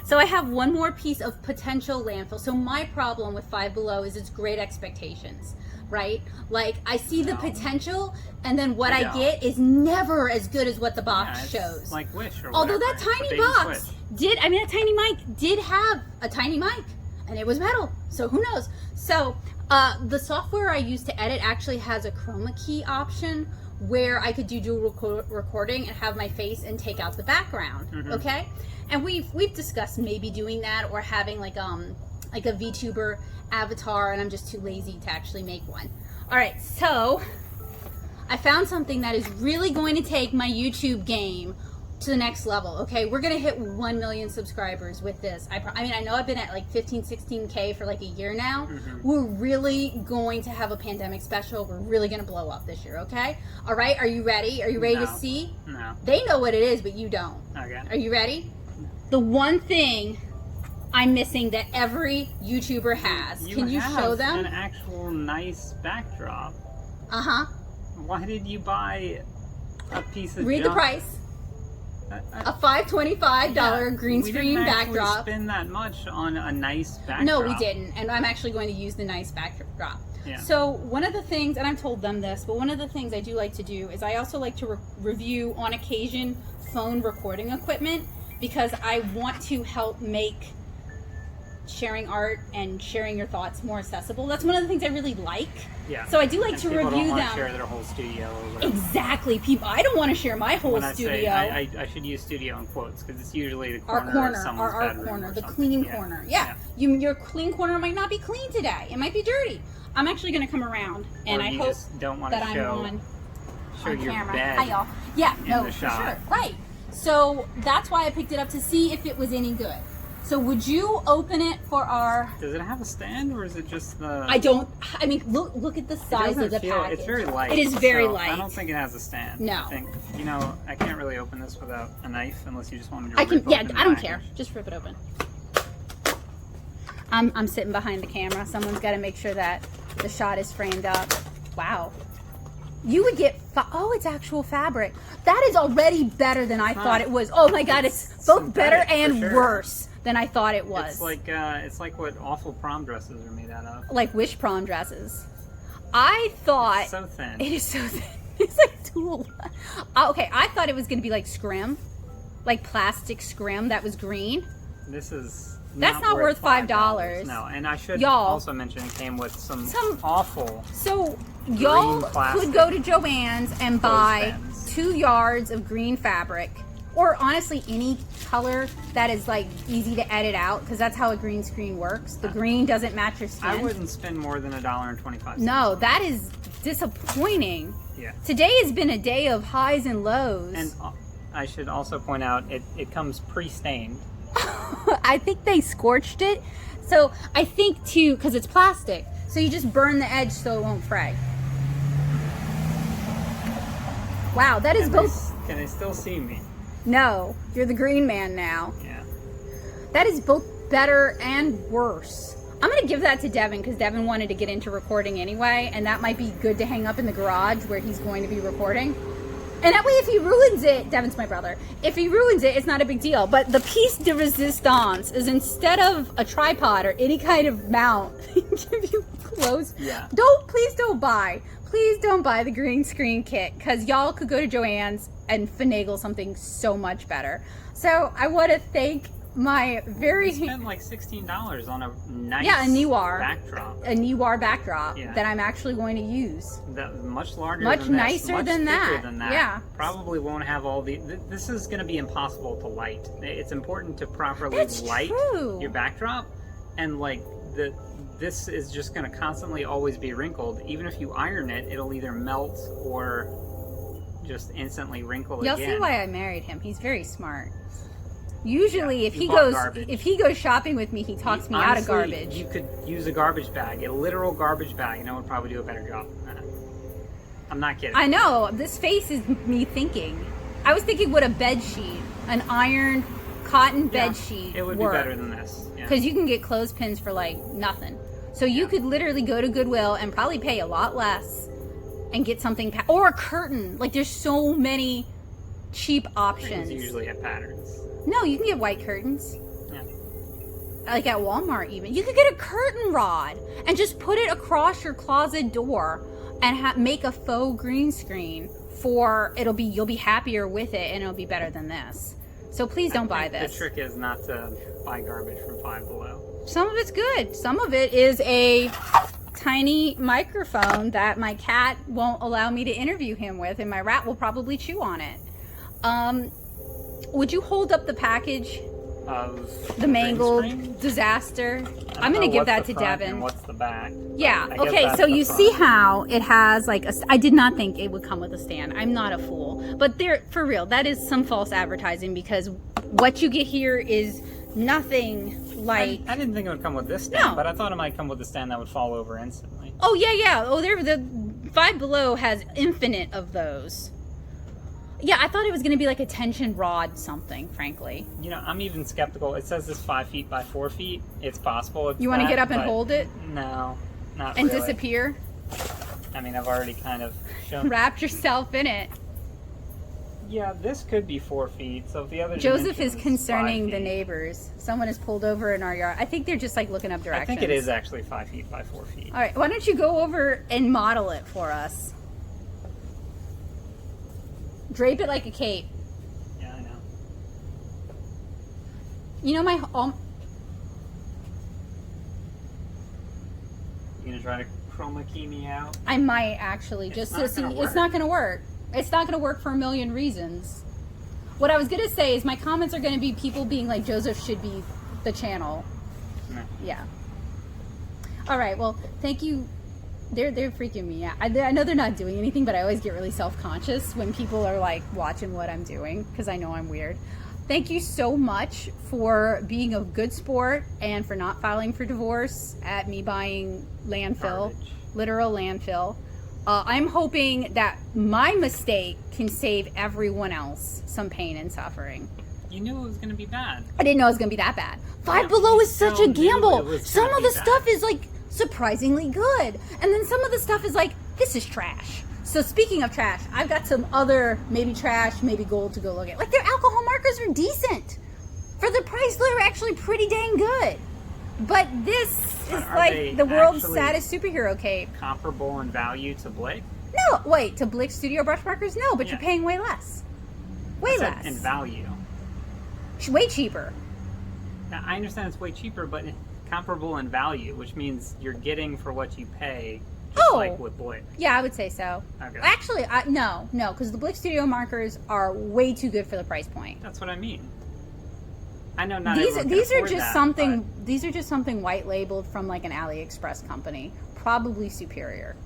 So I have one more piece of potential landfill. So my problem with 5Below is its great expectations, right? Like I see the potential and then what I get is never as good as what the box Yeah, shows. like Wish or Although whatever. that It's a tiny baby box Switch. that tiny mic did have a tiny mic and it was metal. So who knows? So the software I use to edit actually has a chroma key option where I could do dual recording and have my face and take out the background. Okay. And we've discussed maybe doing that or having like a VTuber avatar, and I'm just too lazy to actually make one. All right, so I found something that is really going to take my YouTube game to the next level. Okay, we're gonna hit 1 million subscribers with this. I mean, I know I've been at like 15, 16K for like a year now. We're really going to have a pandemic special. We're really gonna blow up this year, okay? All right, are you ready? Are you ready to see? No. They know what it is, but you don't. Okay. Are you ready? The one thing I'm missing that every YouTuber has. Can you show them? An actual nice backdrop. Uh-huh. Why did you buy a piece of Read the junk? price. A $525 green screen we didn't backdrop. actually spend that much on a nice backdrop. No, we didn't. And I'm actually going to use the nice backdrop. Yeah. So one of the things, and I've told them this, but one of the things I do like to do is I also like to review on occasion phone recording equipment because I want to help make sharing art and sharing your thoughts more accessible. That's one of the things I really like. Yeah. So I do like And to people review don't want them. to share their whole studio or whatever. Exactly. People, I don't want to share my whole When I studio. say, I should use studio in quotes because it's usually the Our corner, of corner, someone's our art bedroom corner, or the something. clean Yeah. corner. Yeah, your clean corner might not be clean today. It might be dirty. I'm actually going to come around, and Or I you hope just don't want that to I'm show on your camera. bed. Hi, y'all. Yeah, in no, the for shot. sure. Right. So that's why I picked it up to see if it was any good. So would you open it for our? Does it have a stand or is it just the? I mean, look at the size of the package. It's very light. It is very so light. I don't think it has a stand. No. I think, I can't really open this without a knife unless you just want me to I can. rip Yeah, open I the don't package. care. Just rip it open. I'm sitting behind the camera. Someone's got to make sure that the shot is framed up. Wow. You would get, oh, it's actual fabric. That is already better than I thought it was. Oh my God, it's both better synthetic, for and sure. worse than I thought it was. It's like what awful prom dresses are made out of. Like Wish prom dresses. I thought It's so thin. it is so thin. It's like tulle. Okay, I thought it was going to be like scrim, like plastic scrim that was green. This is. That's not worth $5. No, and I should Y'all. also mention it came with some awful. So y'all plastic could go to Joann's and buy clothespins. 2 yards of green fabric, or honestly any color that is like easy to edit out, because that's how a green screen works. The green doesn't match your skin. I wouldn't spend more than $1.25. No, that is disappointing. Yeah. Today has been a day of highs and lows. And I should also point out it comes pre-stained. I think they scorched it. So I think too, because it's plastic, so you just burn the edge so it won't fray. Wow, that is both. Can they still see me? No, you're the green man now. Yeah. That is both better and worse. I'm going to give that to Devin because Devin wanted to get into recording anyway, and that might be good to hang up in the garage where he's going to be recording. And that way, if he ruins it, Devin's my brother, if he ruins it, it's not a big deal. But the piece de resistance is, instead of a tripod or any kind of mount, give you close. Yeah. Please don't buy the green screen kit, because y'all could go to Joann's and finagle something so much better. So I want to thank my We spent like $16 on a nice a Niwar backdrop. A Niwar backdrop Yeah. that I'm actually going to use. That much larger, Much than this, nicer much than thicker that. than that. Yeah. Probably won't have all the. This is going to be impossible to light. It's important to properly That's light true. your backdrop, and like this is just going to constantly always be wrinkled. Even if you iron it, it'll either melt or just instantly wrinkle You'll again. see why I married him. He's very smart. Usually, Yeah, if you he bought goes garbage. shopping with me, he talks me out of Honestly, garbage. You could use a garbage bag, a literal garbage bag, and it would probably do a better job than that. I'm not kidding. I know. This face is me thinking. I was thinking, what a bed sheet, an ironed cotton bed sheet. It would be better than this. Yeah. Because you can get clothespins for like nothing. So you could literally go to Goodwill and probably pay a lot less and get something, or a curtain. Like, there's so many cheap options. Curtains usually have patterns. No, you can get white curtains. Yeah. Like at Walmart even. You could get a curtain rod and just put it across your closet door and make a faux green screen you'll be happier with it, and it'll be better than this. So please don't buy this. The trick is not to buy garbage from 5Below. Some of it's good. Some of it is a tiny microphone that my cat won't allow me to interview him with, and my rat will probably chew on it. Would you hold up the package Of the mangled green screen? disaster? I'm going to give that to Devin. And what's the back? Yeah, I guess okay, that's so the you front. see how it has like I did not think it would come with a stand. I'm not a fool. But for real, that is some false advertising, because what you get here is nothing like... I didn't think it would come with this stand, No. but I thought it might come with a stand that would fall over instantly. Oh, yeah. Oh, the 5Below has infinite of those. Yeah, I thought it was going to be like a tension rod something, frankly. You know, I'm even skeptical. It says it's 5 feet by 4 feet. It's possible. It's You want to that, get up and but hold it No, not and really. disappear? I mean, I've already kind of shown. Wrap yourself in it. Yeah, this could be 4 feet. So if the other Joseph dimension is concerning 5 the feet. neighbors. Someone is pulled over in our yard. I think they're just like looking up I directions. think it is actually 5 feet by 4 feet. All right, why don't you go over and model it for us? Drape it like a cape. Yeah, I know. You know You gonna try to chroma key me out? I might actually just to not see. gonna It's work. not going to work. It's not going to work for a million reasons. What I was going to say is my comments are going to be people being like, Joseph should be the channel. No. Yeah. All right. Well, thank you. They're freaking me out. I know they're not doing anything, but I always get really self-conscious when people are like watching what I'm doing, because I know I'm weird. Thank you so much for being a good sport and for not filing for divorce at me buying landfill, Garbage. literal landfill. I'm hoping that my mistake can save everyone else some pain and suffering. You knew it was gonna be bad. I didn't know it was going to be that bad. Yeah, 5Below you is such a still knew it gamble. was Some gonna of be the bad. stuff is like surprisingly good. And then some of the stuff is like, this is trash. So speaking of trash, I've got some other maybe trash, maybe gold to go look at. Like, their alcohol markers are decent. For the price, they're actually pretty dang good. But this is Are they like the world's actually saddest superhero cape. comparable in value to Blick? No, wait, to Blick Studio brush markers? No, but Yeah. you're paying way less. Way I said less. in value. Way cheaper. Now, I understand it's way cheaper, but comparable in value, which means you're getting for what you pay, just Oh. like with Blick. Yeah, I would say so. Okay. Actually, no, because the Blick Studio markers are way too good for the price point. That's what I mean. I know not These everyone can are afford just that, something. but These are just something white labeled from like an AliExpress company, probably superior,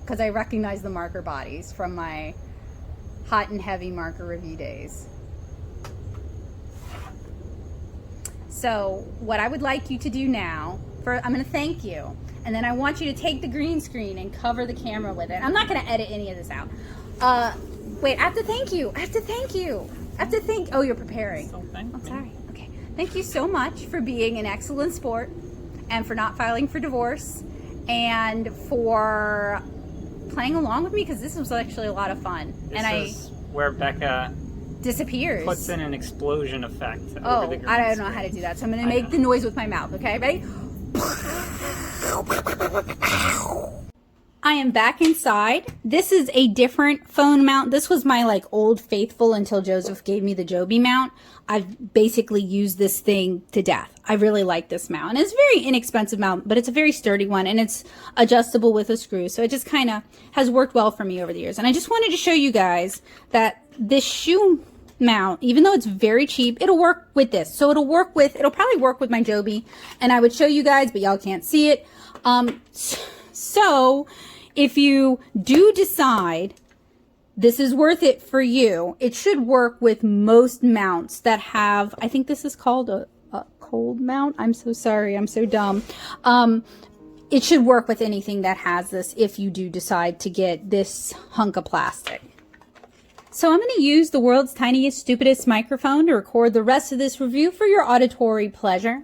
because I recognize the marker bodies from my hot and heavy marker review days. So what I would like you to do now, I'm going to thank you, and then I want you to take the green screen and cover the camera with it. I'm not going to edit any of this out. Wait, I have to thank you. Oh, you're preparing. I'm sorry. Okay. Thank you so much for being an excellent sport, and for not filing for divorce, and for playing along with me, because this was actually a lot of fun. This is where Becca disappears. Puts in an explosion effect. Oh, I don't know how to do that, so I'm going to make the noise with my mouth, okay? Ready? I am back inside. This is a different phone mount. This was my like old faithful until Joseph gave me the Joby mount. I've basically used this thing to death. I really like this mount. And it's a very inexpensive mount, but it's a very sturdy one, and it's adjustable with a screw. So it just kind of has worked well for me over the years. And I just wanted to show you guys that this shoe mount, even though it's very cheap, it'll work with this. So it'll probably work with my Joby, and I would show you guys, but y'all can't see it. So if you do decide this is worth it for you, it should work with most mounts that have, I think this is called a cold mount. I'm so sorry. I'm so dumb. It should work with anything that has this if you do decide to get this hunk of plastic. So I'm going to use the world's tiniest, stupidest microphone to record the rest of this review for your auditory pleasure.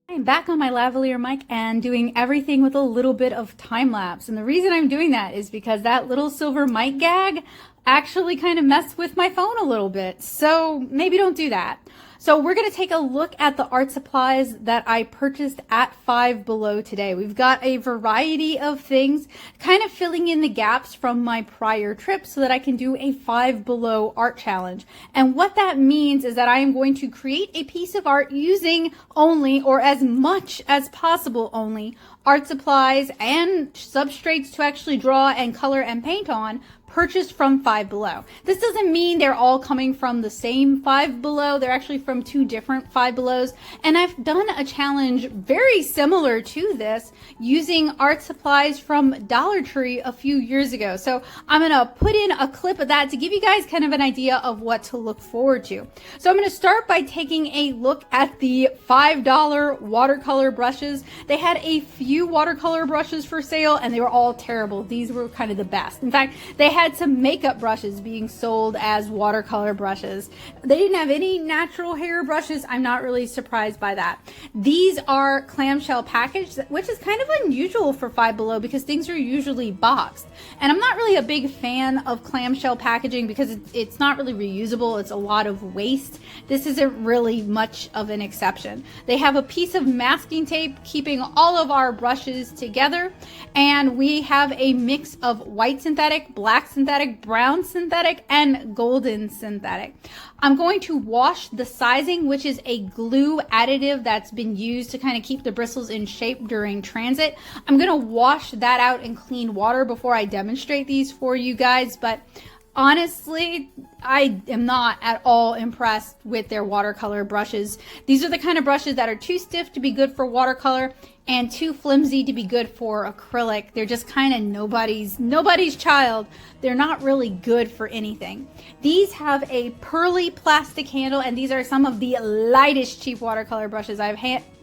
I'm back on my lavalier mic and doing everything with a little bit of time lapse. And the reason I'm doing that is because that little silver mic gag actually kind of messed with my phone a little bit. So maybe don't do that. So we're going to take a look at the art supplies that I purchased at 5Below today. We've got a variety of things, kind of filling in the gaps from my prior trip so that I can do a 5Below art challenge. And what that means is that I am going to create a piece of art using only, or as much as possible only, art supplies and substrates to actually draw and color and paint on, purchased from 5Below. This doesn't mean they're all coming from the same 5Below. They're actually from two different 5Belows. And I've done a challenge very similar to this using art supplies from DollarTree a few years ago. So I'm going to put in a clip of that to give you guys kind of an idea of what to look forward to. So I'm going to start by taking a look at the $5 watercolor brushes. They had a few watercolor brushes for sale, and they were all terrible. These were kind of the best. In fact, they had some makeup brushes being sold as watercolor brushes. They didn't have any natural hair brushes. I'm not really surprised by that. These are clamshell packaged, which is kind of unusual for 5Below because things are usually boxed. And I'm not really a big fan of clamshell packaging because it's not really reusable. It's a lot of waste. This isn't really much of an exception. They have a piece of masking tape keeping all of our brushes together, and we have a mix of white synthetic, black synthetic, brown synthetic, and golden synthetic. I'm going to wash the sizing, which is a glue additive that's been used to kind of keep the bristles in shape during transit. I'm going to wash that out in clean water before I demonstrate these for you guys, but honestly, I am not at all impressed with their watercolor brushes. These are the kind of brushes that are too stiff to be good for watercolor and too flimsy to be good for acrylic. They're just kind of nobody's child. They're not really good for anything. These have a pearly plastic handle, and these are some of the lightest cheap watercolor brushes I've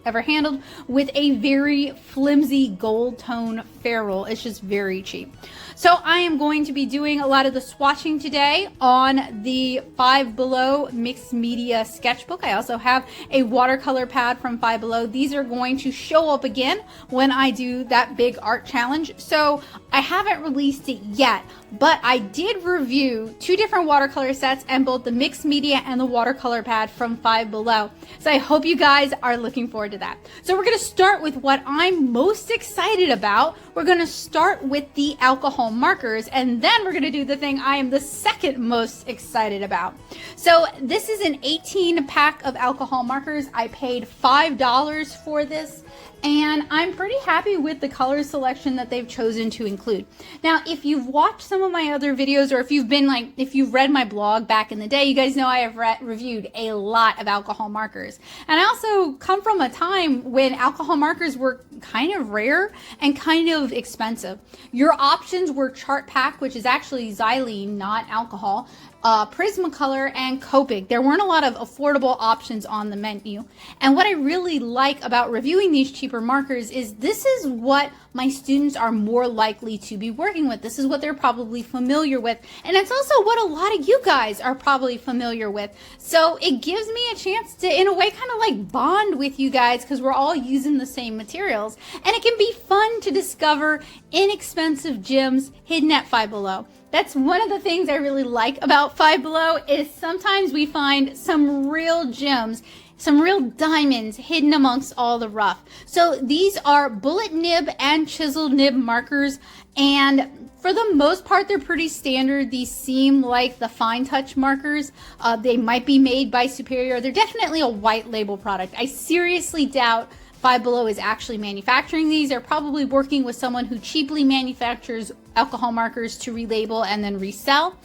ever handled, with a very flimsy gold tone ferrule. It's just very cheap. So I am going to be doing a lot of the swatching today on the 5Below mixed media sketchbook. I also have a watercolor pad from 5Below. These are going to show up again when I do that big art challenge. So I haven't released it yet, but I did review two different watercolor sets and both the mixed media and the watercolor pad from 5Below. So I hope you guys are looking forward to that. So we're going to start with what I'm most excited about. We're going to start with the alcohol markers, and then we're going to do the thing I am the second most excited about. So this is an 18 pack of alcohol markers. I paid $5 for this, and I'm pretty happy with the color selection that they've chosen to include. Now, if you've watched some of my other videos, or if you've read my blog back in the day, you guys know I have reviewed a lot of alcohol markers. And I also come from a time when alcohol markers were kind of rare and kind of expensive. Your options were Chart Pack, which is actually xylene, not alcohol, Prismacolor, and Copic. There weren't a lot of affordable options on the menu. And what I really like about reviewing these cheaper markers is this is what my students are more likely to be working with. This is what they're probably familiar with. And it's also what a lot of you guys are probably familiar with. So it gives me a chance to, in a way, kind of like bond with you guys because we're all using the same materials. And it can be fun to discover inexpensive gems hidden at 5Below. That's one of the things I really like about 5Below is sometimes we find some real gems, some real diamonds hidden amongst all the rough. So these are bullet nib and chisel nib markers, and for the most part, they're pretty standard. These seem like the fine touch markers. They might be made by Superior. They're definitely a white label product. I seriously doubt 5Below is actually manufacturing these. They're probably working with someone who cheaply manufactures alcohol markers to relabel and then resell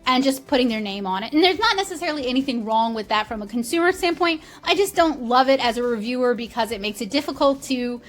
and just putting their name on it. And there's not necessarily anything wrong with that from a consumer standpoint. I just don't love it as a reviewer because it makes it difficult to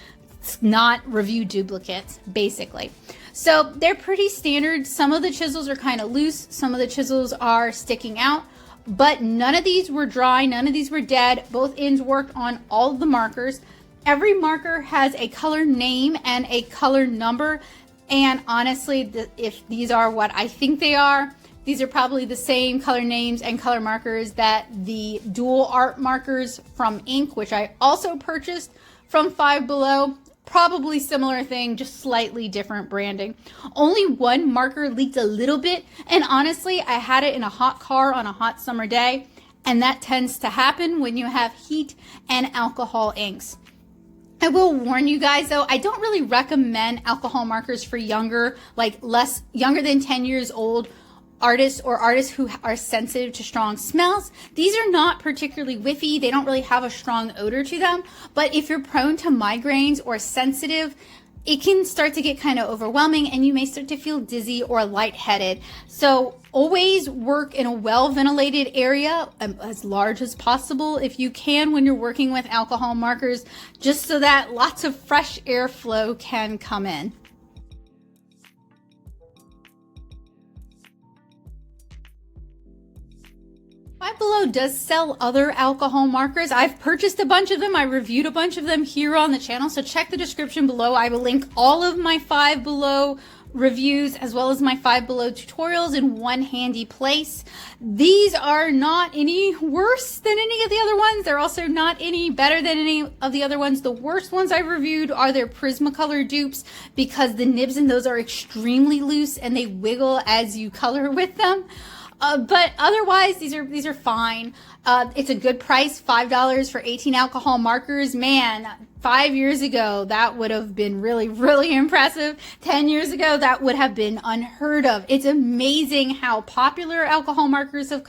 not review duplicates, basically. So they're pretty standard. Some of the chisels are kind of loose. Some of the chisels are sticking out. But none of these were dry. None of these were dead. Both ends worked on all of the markers. Every marker has a color name and a color number. And honestly, if these are what I think they are, these are probably the same color names and color markers that the dual art markers from ink, which I also purchased from 5Below. Probably similar thing, just slightly different branding. Only one marker leaked a little bit. And honestly, I had it in a hot car on a hot summer day. And that tends to happen when you have heat and alcohol inks. I will warn you guys though, I don't really recommend alcohol markers for younger than 10 years old artists or artists who are sensitive to strong smells. These are not particularly whiffy. They don't really have a strong odor to them. But if you're prone to migraines or sensitive, it can start to get kind of overwhelming and you may start to feel dizzy or lightheaded. So always work in a well-ventilated area, as large as possible if you can when you're working with alcohol markers, just so that lots of fresh airflow can come in. 5Below does sell other alcohol markers. I've purchased a bunch of them. I reviewed a bunch of them here on the channel. So check the description below. I will link all of my 5Below reviews as well as my 5Below tutorials in one handy place. These are not any worse than any of the other ones. They're also not any better than any of the other ones. The worst ones I've reviewed are their Prismacolor dupes because the nibs in those are extremely loose and they wiggle as you color with them. But otherwise, these are fine. It's a good price, $5 for 18 alcohol markers. Man, 5 years ago, that would have been really, really impressive. 10 years ago, that would have been unheard of. It's amazing how popular alcohol markers have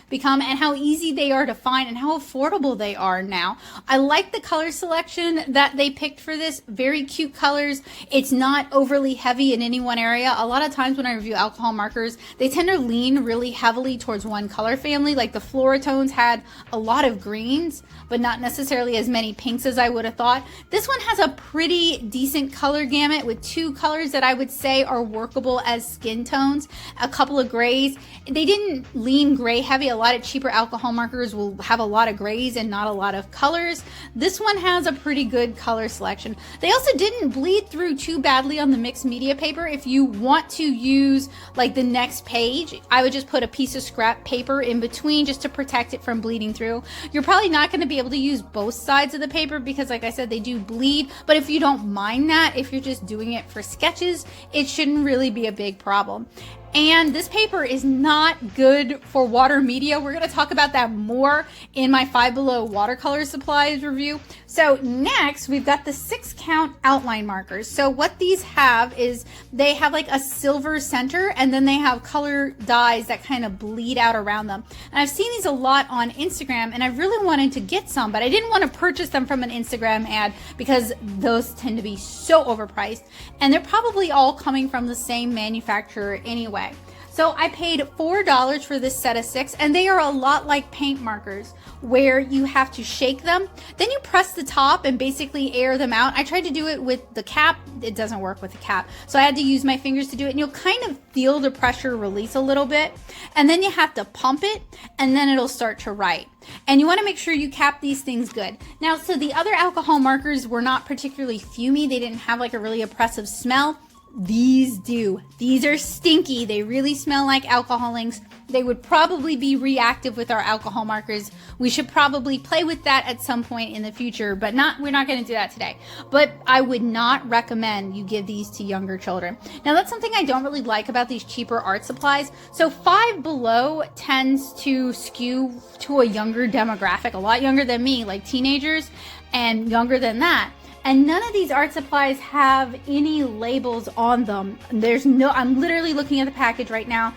become and how easy they are to find and how affordable they are now. I like the color selection that they picked for this. Very cute colors. It's not overly heavy in any one area. A lot of times when I review alcohol markers, they tend to lean really heavily towards one color family. Like the Floratones had a lot of greens, but not necessarily as many pinks as I would have thought. This one has a pretty decent color gamut with two colors that I would say are workable as skin tones, a couple of grays. They didn't lean gray heavy. A lot of cheaper alcohol markers will have a lot of grays and not a lot of colors. This one has a pretty good color selection. They also didn't bleed through too badly on the mixed media paper. If you want to use like the next page, I would just put a piece of scrap paper in between just to protect it from bleeding through. You're probably not going to be able to use both sides of the paper because like I said, they do bleed, but if you don't mind that, if you're just doing it for sketches, it shouldn't really be a big problem. And this paper is not good for water media. We're going to talk about that more in my 5Below watercolor supplies review. So next, we've got the 6-count outline markers. So what these have is they have like a silver center, and then they have color dyes that kind of bleed out around them. And I've seen these a lot on Instagram, and I really wanted to get some, but I didn't want to purchase them from an Instagram ad because those tend to be so overpriced, and they're probably all coming from the same manufacturer anyway. So I paid $4 for this set of 6, and they are a lot like paint markers where you have to shake them. Then you press the top and basically air them out. I tried to do it with the cap. It doesn't work with the cap. So I had to use my fingers to do it, and you'll kind of feel the pressure release a little bit. And then you have to pump it, and then it'll start to write. And you want to make sure you cap these things good. Now, so the other alcohol markers were not particularly fumey. They didn't have like a really oppressive smell. These do. These are stinky. They really smell like alcohol inks. They would probably be reactive with our alcohol markers. We should probably play with that at some point in the future, but we're not going to do that today. But I would not recommend you give these to younger children. Now, that's something I don't really like about these cheaper art supplies. So 5Below tends to skew to a younger demographic, a lot younger than me, like teenagers, and younger than that. And none of these art supplies have any labels on them. I'm literally looking at the package right now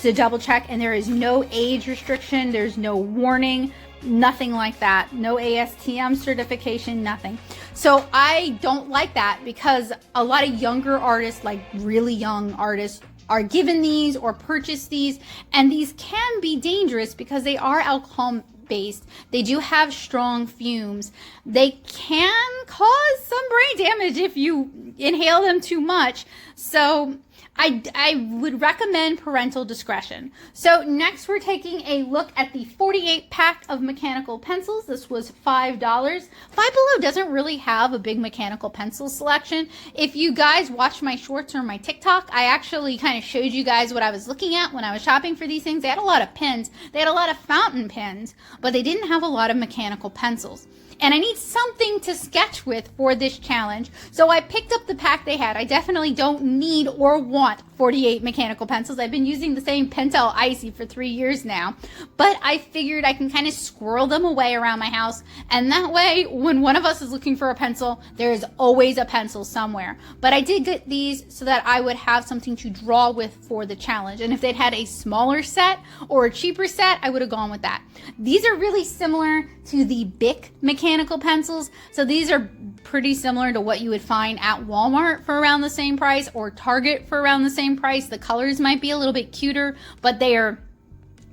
to double check, and there is no age restriction. There's no warning, nothing like that. No ASTM certification, nothing. So I don't like that because a lot of younger artists, like really young artists, are given these or purchase these, and these can be dangerous because they are alcohol based. They do have strong fumes. They can cause some brain damage if you inhale them too much. So I would recommend parental discretion. So next we're taking a look at the 48 pack of mechanical pencils. This was $5. 5Below doesn't really have a big mechanical pencil selection. If you guys watch my shorts or my TikTok, I actually kind of showed you guys what I was looking at when I was shopping for these things. They had a lot of pens. They had a lot of fountain pens, but they didn't have a lot of mechanical pencils. And I need something to sketch with for this challenge, so I picked up the pack they had. I definitely don't need or want 48 mechanical pencils. I've been using the same Pentel Icy for 3 years now, but I figured I can kind of squirrel them away around my house, and that way, when one of us is looking for a pencil, there is always a pencil somewhere. But I did get these so that I would have something to draw with for the challenge, and if they'd had a smaller set or a cheaper set, I would have gone with that. These are really similar to the Bic mechanical pencils, so these are pretty similar to what you would find at Walmart for around the same price or Target for around the same price. The colors might be a little bit cuter, but they are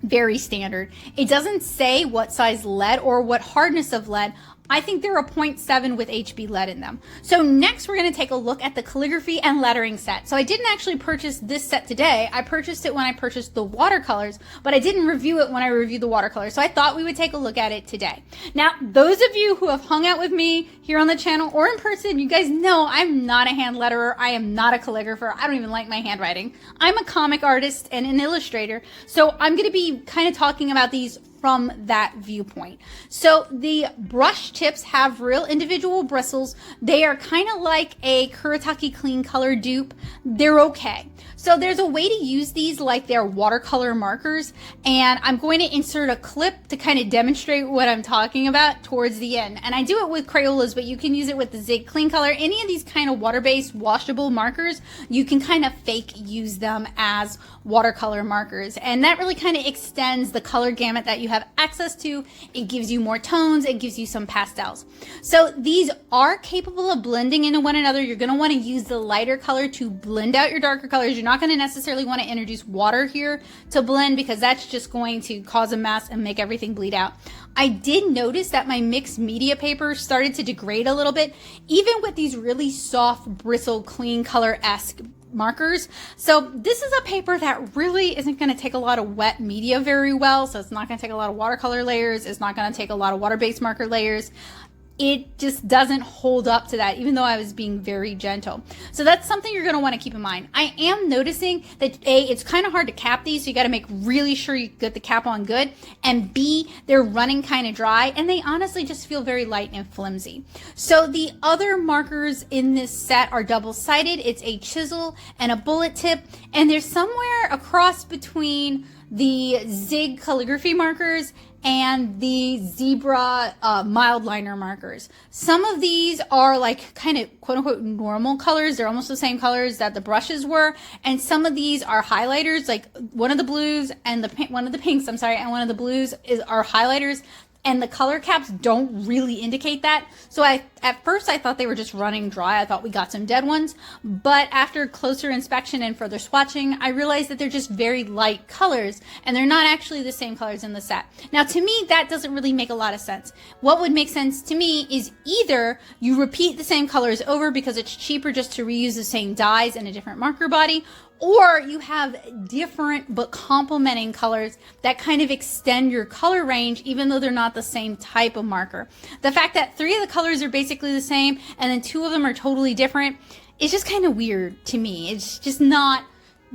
very standard. It doesn't say what size lead or what hardness of lead. I think they're a 0.7 with HB lead in them. So next we're going to take a look at the calligraphy and lettering set. So I didn't actually purchase this set today. I purchased it when I purchased the watercolors, but I didn't review it when I reviewed the watercolors. So I thought we would take a look at it today. Now, those of you who have hung out with me here on the channel or in person, you guys know I'm not a hand letterer. I am not a calligrapher. I don't even like my handwriting. I'm a comic artist and an illustrator. So I'm going to be kind of talking about these from that viewpoint. So the brush tips have real individual bristles. They are kind of like a Kuretake Clean Color dupe. They're okay. So there's a way to use these like they're watercolor markers, and I'm going to insert a clip to kind of demonstrate what I'm talking about towards the end. And I do it with Crayolas, but you can use it with the Zig Clean Color. Any of these kind of water-based washable markers, you can kind of fake use them as watercolor markers, and that really kind of extends the color gamut that you have access to. It gives you more tones, it gives you some pastels. So these are capable of blending into one another. You're going to want to use the lighter color to blend out your darker colors. You're not going to necessarily want to introduce water here to blend because that's just going to cause a mess and make everything bleed out. I did notice that my mixed media paper started to degrade a little bit, even with these really soft bristle clean color-esque markers. So this is a paper that really isn't going to take a lot of wet media very well. So it's not going to take a lot of watercolor layers. It's not going to take a lot of water-based marker layers. it just doesn't hold up to that, even though I was being very gentle. So that's something you're going to want to keep in mind. I am noticing that A, it's kind of hard to cap these, so you got to make really sure you get the cap on good, and B, they're running kind of dry, and they honestly just feel very light and flimsy. So the other markers in this set are double-sided. It's a chisel and a bullet tip, and they're somewhere across between the Zig calligraphy markers and the zebra mild liner markers. Some of these are like kind of quote unquote normal colors. They're almost the same colors that the brushes were. And some of these are highlighters, like one of the blues and one of the pinks, I'm sorry, and one of the blues are highlighters. And the color caps don't really indicate that. So at first I thought they were just running dry. I thought we got some dead ones. But after closer inspection and further swatching, I realized that they're just very light colors and they're not actually the same colors in the set. Now to me, that doesn't really make a lot of sense. What would make sense to me is either you repeat the same colors over because it's cheaper just to reuse the same dyes in a different marker body, or you have different but complementing colors that kind of extend your color range even though they're not the same type of marker. The fact that 3 of the colors are basically the same and then 2 of them are totally different is just kind of weird to me. It's just not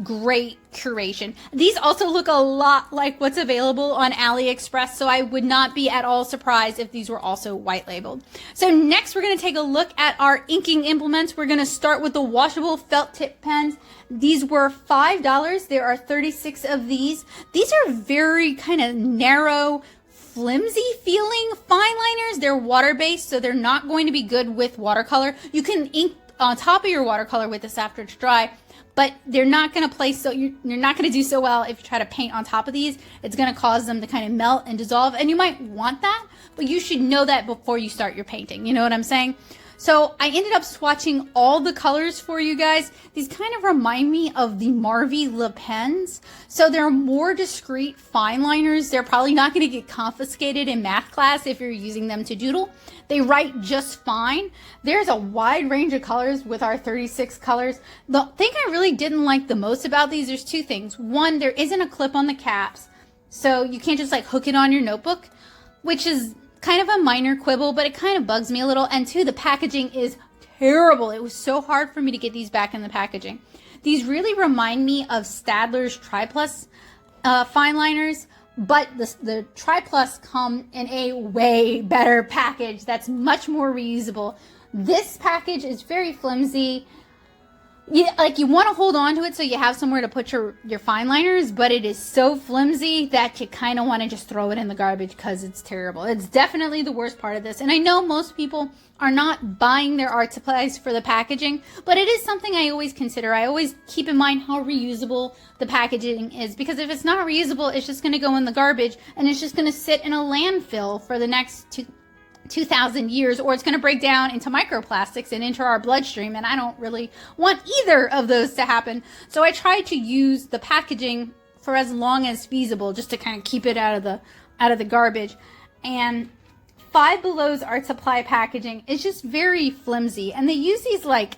great curation. These also look a lot like what's available on AliExpress, so I would not be at all surprised if these were also white labeled. So next we're going to take a look at our inking implements. We're going to start with the washable felt tip pens. These were $5. There are 36 of these. These are very kind of narrow, flimsy feeling fine liners. They're water-based, so they're not going to be good with watercolor. You can ink on top of your watercolor with this after it's dry, but they're not going to play, so you're not going to do so well if you try to paint on top of these. It's going to cause them to kind of melt and dissolve, and you might want that, but you should know that before you start your painting. You know what I'm saying? So I ended up swatching all the colors for you guys. These kind of remind me of the Marvy Le Pens. So they're more discreet fine liners. They're probably not going to get confiscated in math class if you're using them to doodle. They write just fine. There's a wide range of colors with our 36 colors. The thing I really didn't like the most about these, there's 2 things. One, there isn't a clip on the caps, so you can't just like hook it on your notebook, which is kind of a minor quibble, but it kind of bugs me a little. And 2, the packaging is terrible. It was so hard for me to get these back in the packaging. These really remind me of Staedtler's Tri-Plus fine liners, but the Tri-Plus come in a way better package that's much more reusable. This package is very flimsy. You want to hold on to it so you have somewhere to put your fine liners, but it is so flimsy that you kind of want to just throw it in the garbage because it's terrible. It's definitely the worst part of this. And I know most people are not buying their art supplies for the packaging, but it is something I always consider. I always keep in mind how reusable the packaging is, because if it's not reusable, it's just going to go in the garbage and it's just going to sit in a landfill for the next 2,000 years, or it's going to break down into microplastics and into our bloodstream, and I don't really want either of those to happen. So I try to use the packaging for as long as feasible, just to kind of keep it out of the garbage. And 5Below's art supply packaging is just very flimsy, and they use these like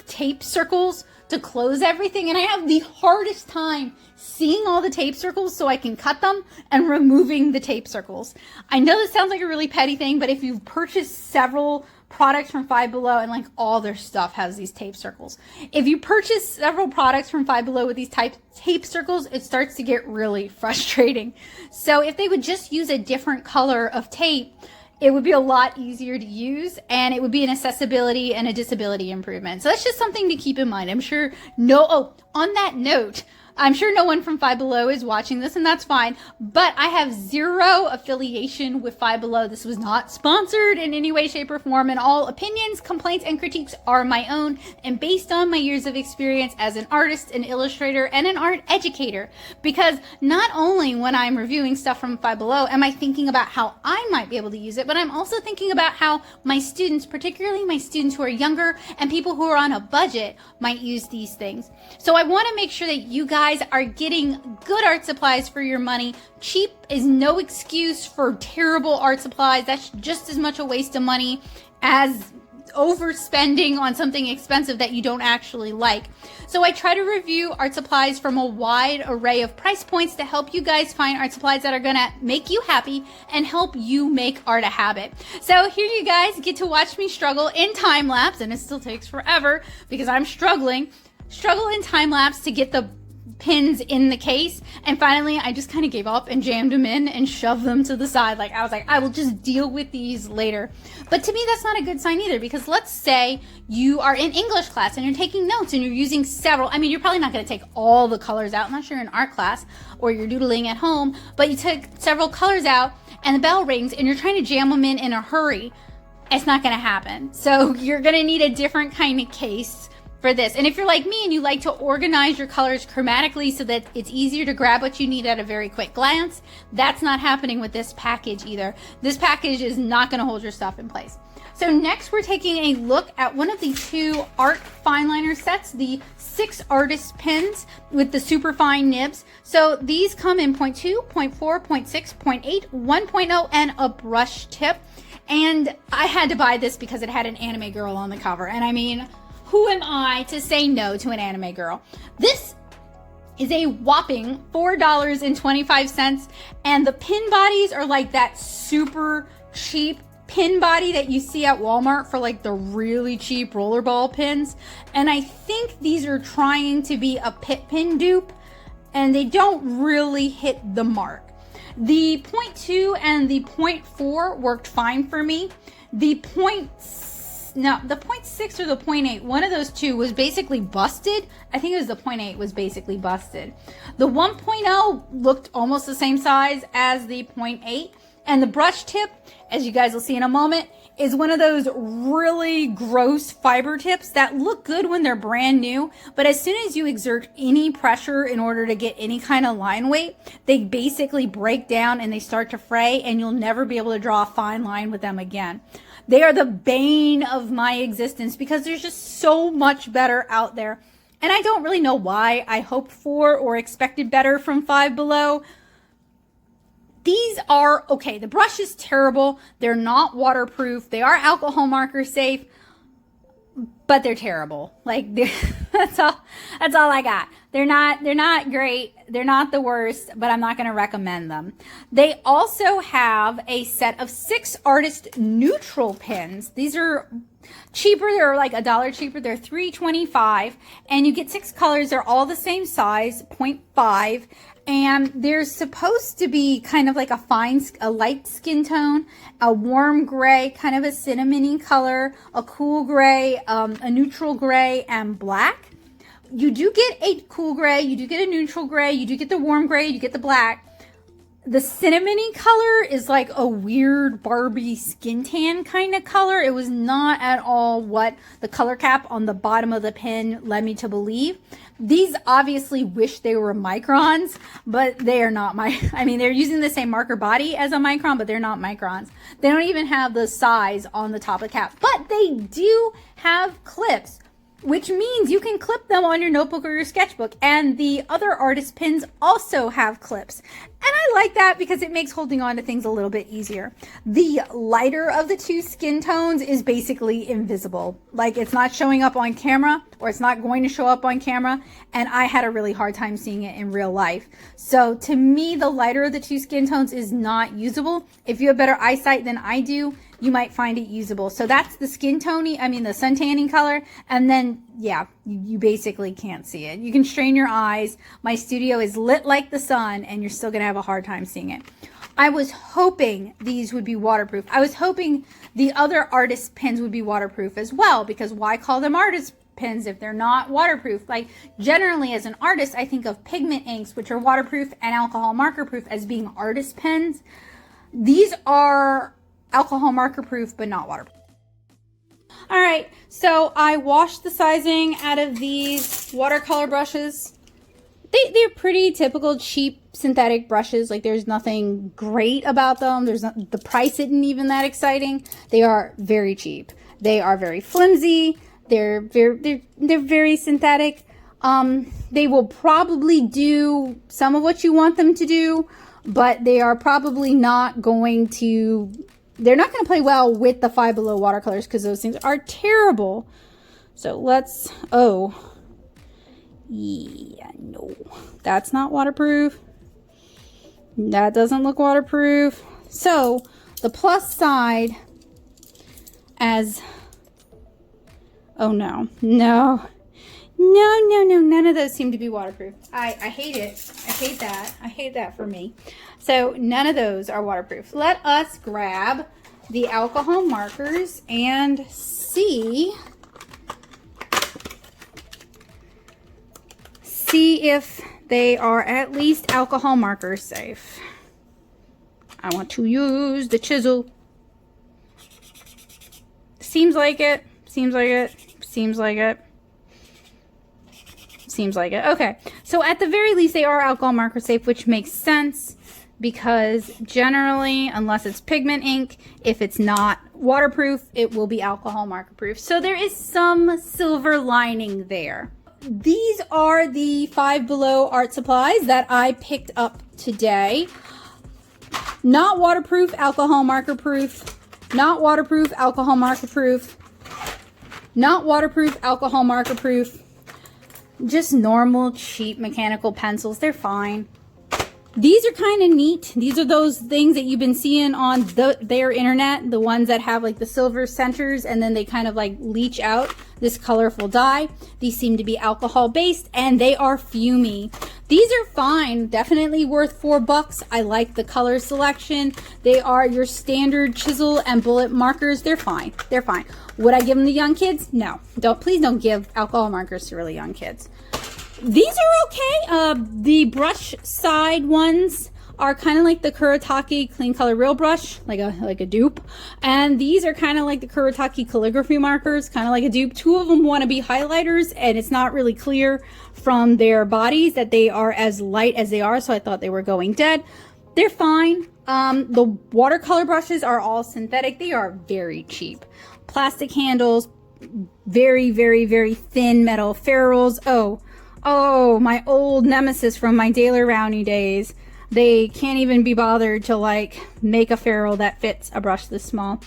tape circles to close everything, and I have the hardest time seeing all the tape circles so I can cut them and removing the tape circles. I know this sounds like a really petty thing, but if you've purchased several products from 5Below, and like all their stuff has these tape circles. If you purchase several products from 5Below with these tape circles, it starts to get really frustrating. So if they would just use a different color of tape, it would be a lot easier to use, and it would be an accessibility and a disability improvement. So that's just something to keep in mind. I'm sure on that note, I'm sure no one from 5Below is watching this, and that's fine, but I have zero affiliation with 5Below. This was not sponsored in any way, shape, or form, and all opinions, complaints, and critiques are my own and based on my years of experience as an artist, an illustrator, and an art educator. Because not only when I'm reviewing stuff from 5Below am I thinking about how I might be able to use it, but I'm also thinking about how my students, particularly my students who are younger and people who are on a budget, might use these things. So I want to make sure that you guys are getting good art supplies for your money. Cheap is no excuse for terrible art supplies. That's just as much a waste of money as overspending on something expensive that you don't actually like. So I try to review art supplies from a wide array of price points to help you guys find art supplies that are gonna make you happy and help you make art a habit. So here you guys get to watch me struggle in time lapse, and it still takes forever because I'm struggle in time lapse to get the pins in the case, and finally I just kind of gave up and jammed them in and shoved them to the side. Like I was like, I will just deal with these later. But to me that's not a good sign either, because let's say you are in English class and you're taking notes and you're using several, I mean you're probably not going to take all the colors out unless you're in art class or you're doodling at home, but you took several colors out and the bell rings and you're trying to jam them in a hurry. It's not going to happen. So you're going to need a different kind of case for this. And if you're like me and you like to organize your colors chromatically so that it's easier to grab what you need at a very quick glance, that's not happening with this package either. This package is not going to hold your stuff in place. So next we're taking a look at one of the 2 art fineliner sets, the 6 artist pens with the super fine nibs. So these come in 0.2, 0.4, 0.6, 0.8, 1.0, and a brush tip. And I had to buy this because it had an anime girl on the cover. And I mean, who am I to say no to an anime girl? This is a whopping $4.25, and the pin bodies are like that super cheap pin body that you see at Walmart for like the really cheap rollerball pins. And I think these are trying to be a pit pin dupe, and they don't really hit the mark. The 0.2 and the 0.4 worked fine for me. The 0.6 or the 0.8, one of those two was basically busted. I think it was the 0.8 was basically busted. The 1.0 looked almost the same size as the 0.8. And the brush tip, as you guys will see in a moment, is one of those really gross fiber tips that look good when they're brand new, but as soon as you exert any pressure in order to get any kind of line weight, they basically break down and they start to fray, and you'll never be able to draw a fine line with them again. They are the bane of my existence because there's just so much better out there. And I don't really know why I hoped for or expected better from 5Below. These are, okay, the brush is terrible. They're not waterproof. They are alcohol marker safe, but they're terrible. Like, that's all I got. They're not great. They're not the worst, but I'm not going to recommend them. They also have a set of 6 artist neutral pens. These are cheaper. They're like $1 cheaper. They're $3.25, and you get 6 colors. They're all the same size, 0.5. And they're supposed to be kind of like a light skin tone, a warm gray, kind of a cinnamony color, a cool gray, a neutral gray, and black. You do get a cool gray, you do get a neutral gray, you do get the warm gray, you get the black. The cinnamony color is like a weird Barbie skin tan kind of color. It was not at all what the color cap on the bottom of the pen led me to believe. These obviously wish they were microns, but they are not I mean, they're using the same marker body as a micron, but they're not microns. They don't even have the size on the top of the cap, but they do have clips, which means you can clip them on your notebook or your sketchbook. And the other artist pins also have clips. And I like that because it makes holding on to things a little bit easier. The lighter of the 2 skin tones is basically invisible. Like, it's not showing up on camera, or it's not going to show up on camera. And I had a really hard time seeing it in real life. So to me, the lighter of the 2 skin tones is not usable. If you have better eyesight than I do, you might find it usable. So that's the the sun tanning color. And then, yeah, you basically can't see it. You can strain your eyes. My studio is lit like the sun, and you're still going to have a hard time seeing it. I was hoping these would be waterproof. I was hoping the other artist pens would be waterproof as well, because why call them artist pens if they're not waterproof? Like, generally as an artist, I think of pigment inks, which are waterproof, and alcohol marker proof as being artist pens. These are alcohol marker proof, but not waterproof. All right, so I washed the sizing out of these watercolor brushes. They're pretty typical cheap synthetic brushes. Like, there's nothing great about them. The price isn't even that exciting. They are very cheap. They are very flimsy. They're very synthetic. They will probably do some of what you want them to do, but they are probably not going to they're not going to play well with the 5Below watercolors because those things are terrible. So let's, oh, yeah, no, that's not waterproof. That doesn't look waterproof. So the plus side as, oh no, no, no, no, no, none of those seem to be waterproof. I hate it. I hate that. I hate that for me. So none of those are waterproof. Let us grab the alcohol markers and see if they are at least alcohol marker safe. I want to use the chisel. Seems like it. Seems like it. Seems like it. Seems like it. Okay. So at the very least, they are alcohol marker safe, which makes sense because generally, unless it's pigment ink, if it's not waterproof, it will be alcohol marker proof. So there is some silver lining there. These are the 5Below art supplies that I picked up today. Not waterproof, alcohol marker proof. Not waterproof, alcohol marker proof. Not waterproof, alcohol marker proof. Just normal, cheap mechanical pencils. They're fine. These are kind of neat. These are those things that you've been seeing on their internet. The ones that have like the silver centers and then they kind of like leach out this colorful dye. These seem to be alcohol based and they are fumey. These are fine. Definitely worth $4. I like the color selection. They are your standard chisel and bullet markers. They're fine. They're fine. Would I give them to young kids? No. Please don't give alcohol markers to really young kids. These are okay. The brush side ones are kind of like the Kuretake Clean Color Real Brush, like a dupe. And these are kind of like the Kuretake Calligraphy markers, kind of like a dupe. Two of them want to be highlighters, and it's not really clear from their bodies that they are as light as they are, so I thought they were going dead. They're fine. The watercolor brushes are all synthetic. They are very cheap. Plastic handles, very, very, very thin metal ferrules. Oh, my old nemesis from my Daler Rowney days. They can't even be bothered to like make a ferrule that fits a brush this small.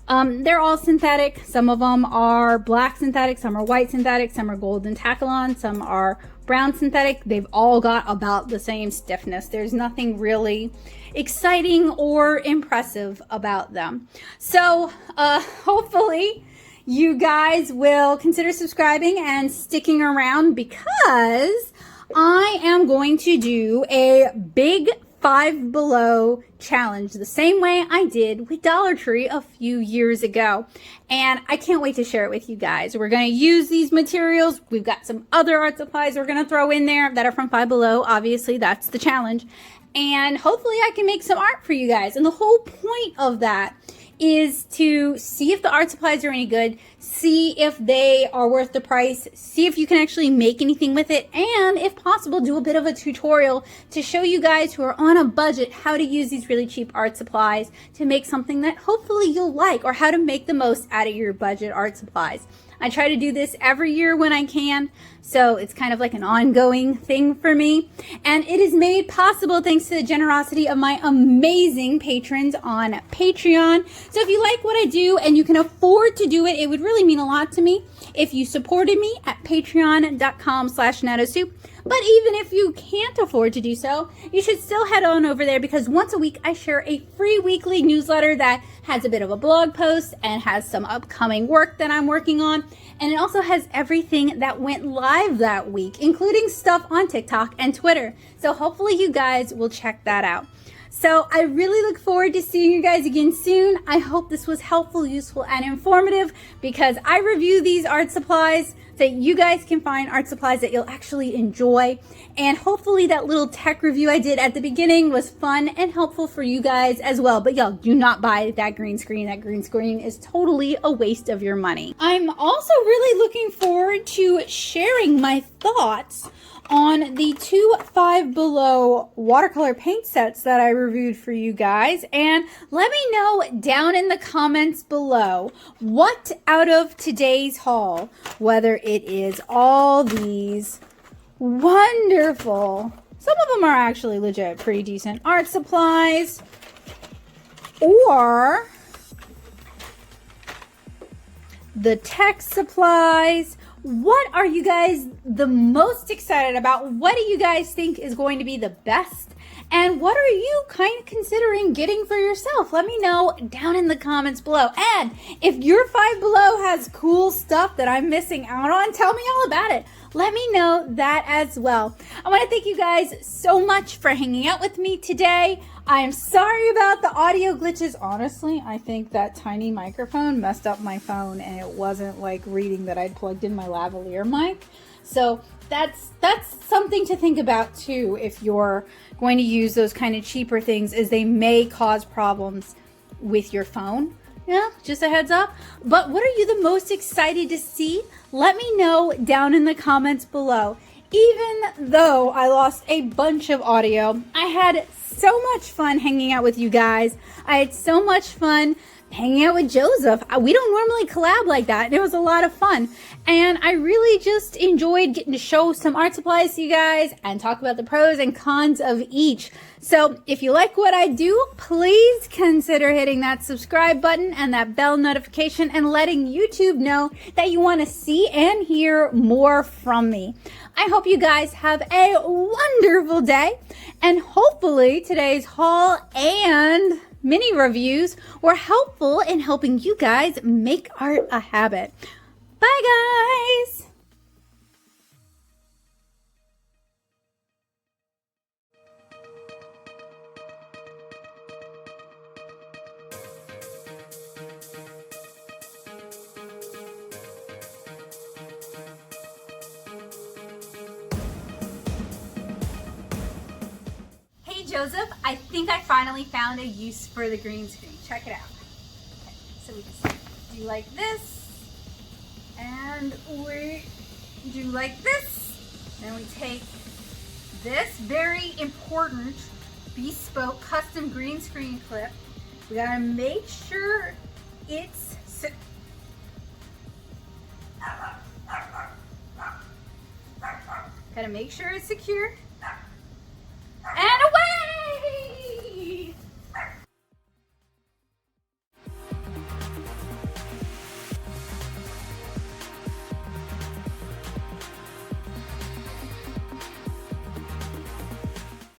They're all synthetic. Some of them are black synthetic, some are white synthetic, some are golden Takalon, some are brown synthetic. They've all got about the same stiffness. There's nothing really exciting or impressive about them. So hopefully you guys will consider subscribing and sticking around because I am going to do a big 5Below challenge the same way I did with Dollar Tree a few years ago. And I can't wait to share it with you guys. We're going to use these materials. We've got some other art supplies we're going to throw in there that are from 5Below. Obviously, that's the challenge. And hopefully I can make some art for you guys. And the whole point of that is to see if the art supplies are any good, see if they are worth the price, see if you can actually make anything with it, and if possible, do a bit of a tutorial to show you guys who are on a budget how to use these really cheap art supplies to make something that hopefully you'll like, or how to make the most out of your budget art supplies. I try to do this every year when I can, so it's kind of like an ongoing thing for me. And it is made possible thanks to the generosity of my amazing patrons on Patreon. So if you like what I do and you can afford to do it, it would really mean a lot to me if you supported me at patreon.com/natosoup. But even if you can't afford to do so, you should still head on over there because once a week I share a free weekly newsletter that has a bit of a blog post and has some upcoming work that I'm working on. And it also has everything that went live that week, including stuff on TikTok and Twitter. So hopefully you guys will check that out. So I really look forward to seeing you guys again soon. I hope this was helpful, useful, and informative because I review these art supplies so you guys can find art supplies that you'll actually enjoy. And hopefully that little tech review I did at the beginning was fun and helpful for you guys as well. But y'all, do not buy that green screen. That green screen is totally a waste of your money. I'm also really looking forward to sharing my thoughts on the two 5Below watercolor paint sets that I reviewed for you guys. And let me know down in the comments below what out of today's haul, whether it is all these wonderful, some of them are actually legit pretty decent art supplies, or the tech supplies. What are you guys the most excited about? What do you guys think is going to be the best? And what are you kind of considering getting for yourself? Let me know down in the comments below. And if your 5Below has cool stuff that I'm missing out on, tell me all about it. Let me know that as well. I want to thank you guys so much for hanging out with me today. I'm sorry about the audio glitches. Honestly, I think that tiny microphone messed up my phone and it wasn't like reading that I'd plugged in my lavalier mic. So that's something to think about too if you're going to use those kind of cheaper things, is they may cause problems with your phone. Yeah, just a heads up. But what are you the most excited to see? Let me know down in the comments below. Even though I lost a bunch of audio, I had so much fun hanging out with you guys. I had so much fun hanging out with Joseph. We don't normally collab like that, and it was a lot of fun. And I really just enjoyed getting to show some art supplies to you guys and talk about the pros and cons of each. So if you like what I do, please consider hitting that subscribe button and that bell notification and letting YouTube know that you want to see and hear more from me. I hope you guys have a wonderful day, and hopefully today's haul and mini reviews were helpful in helping you guys make art a habit. Bye guys! Hey Joseph, I think I finally found a use for the green screen. Check it out. Okay, so we just do like this, and we do like this. Then we take this very important bespoke custom green screen clip. We gotta make sure it's secure.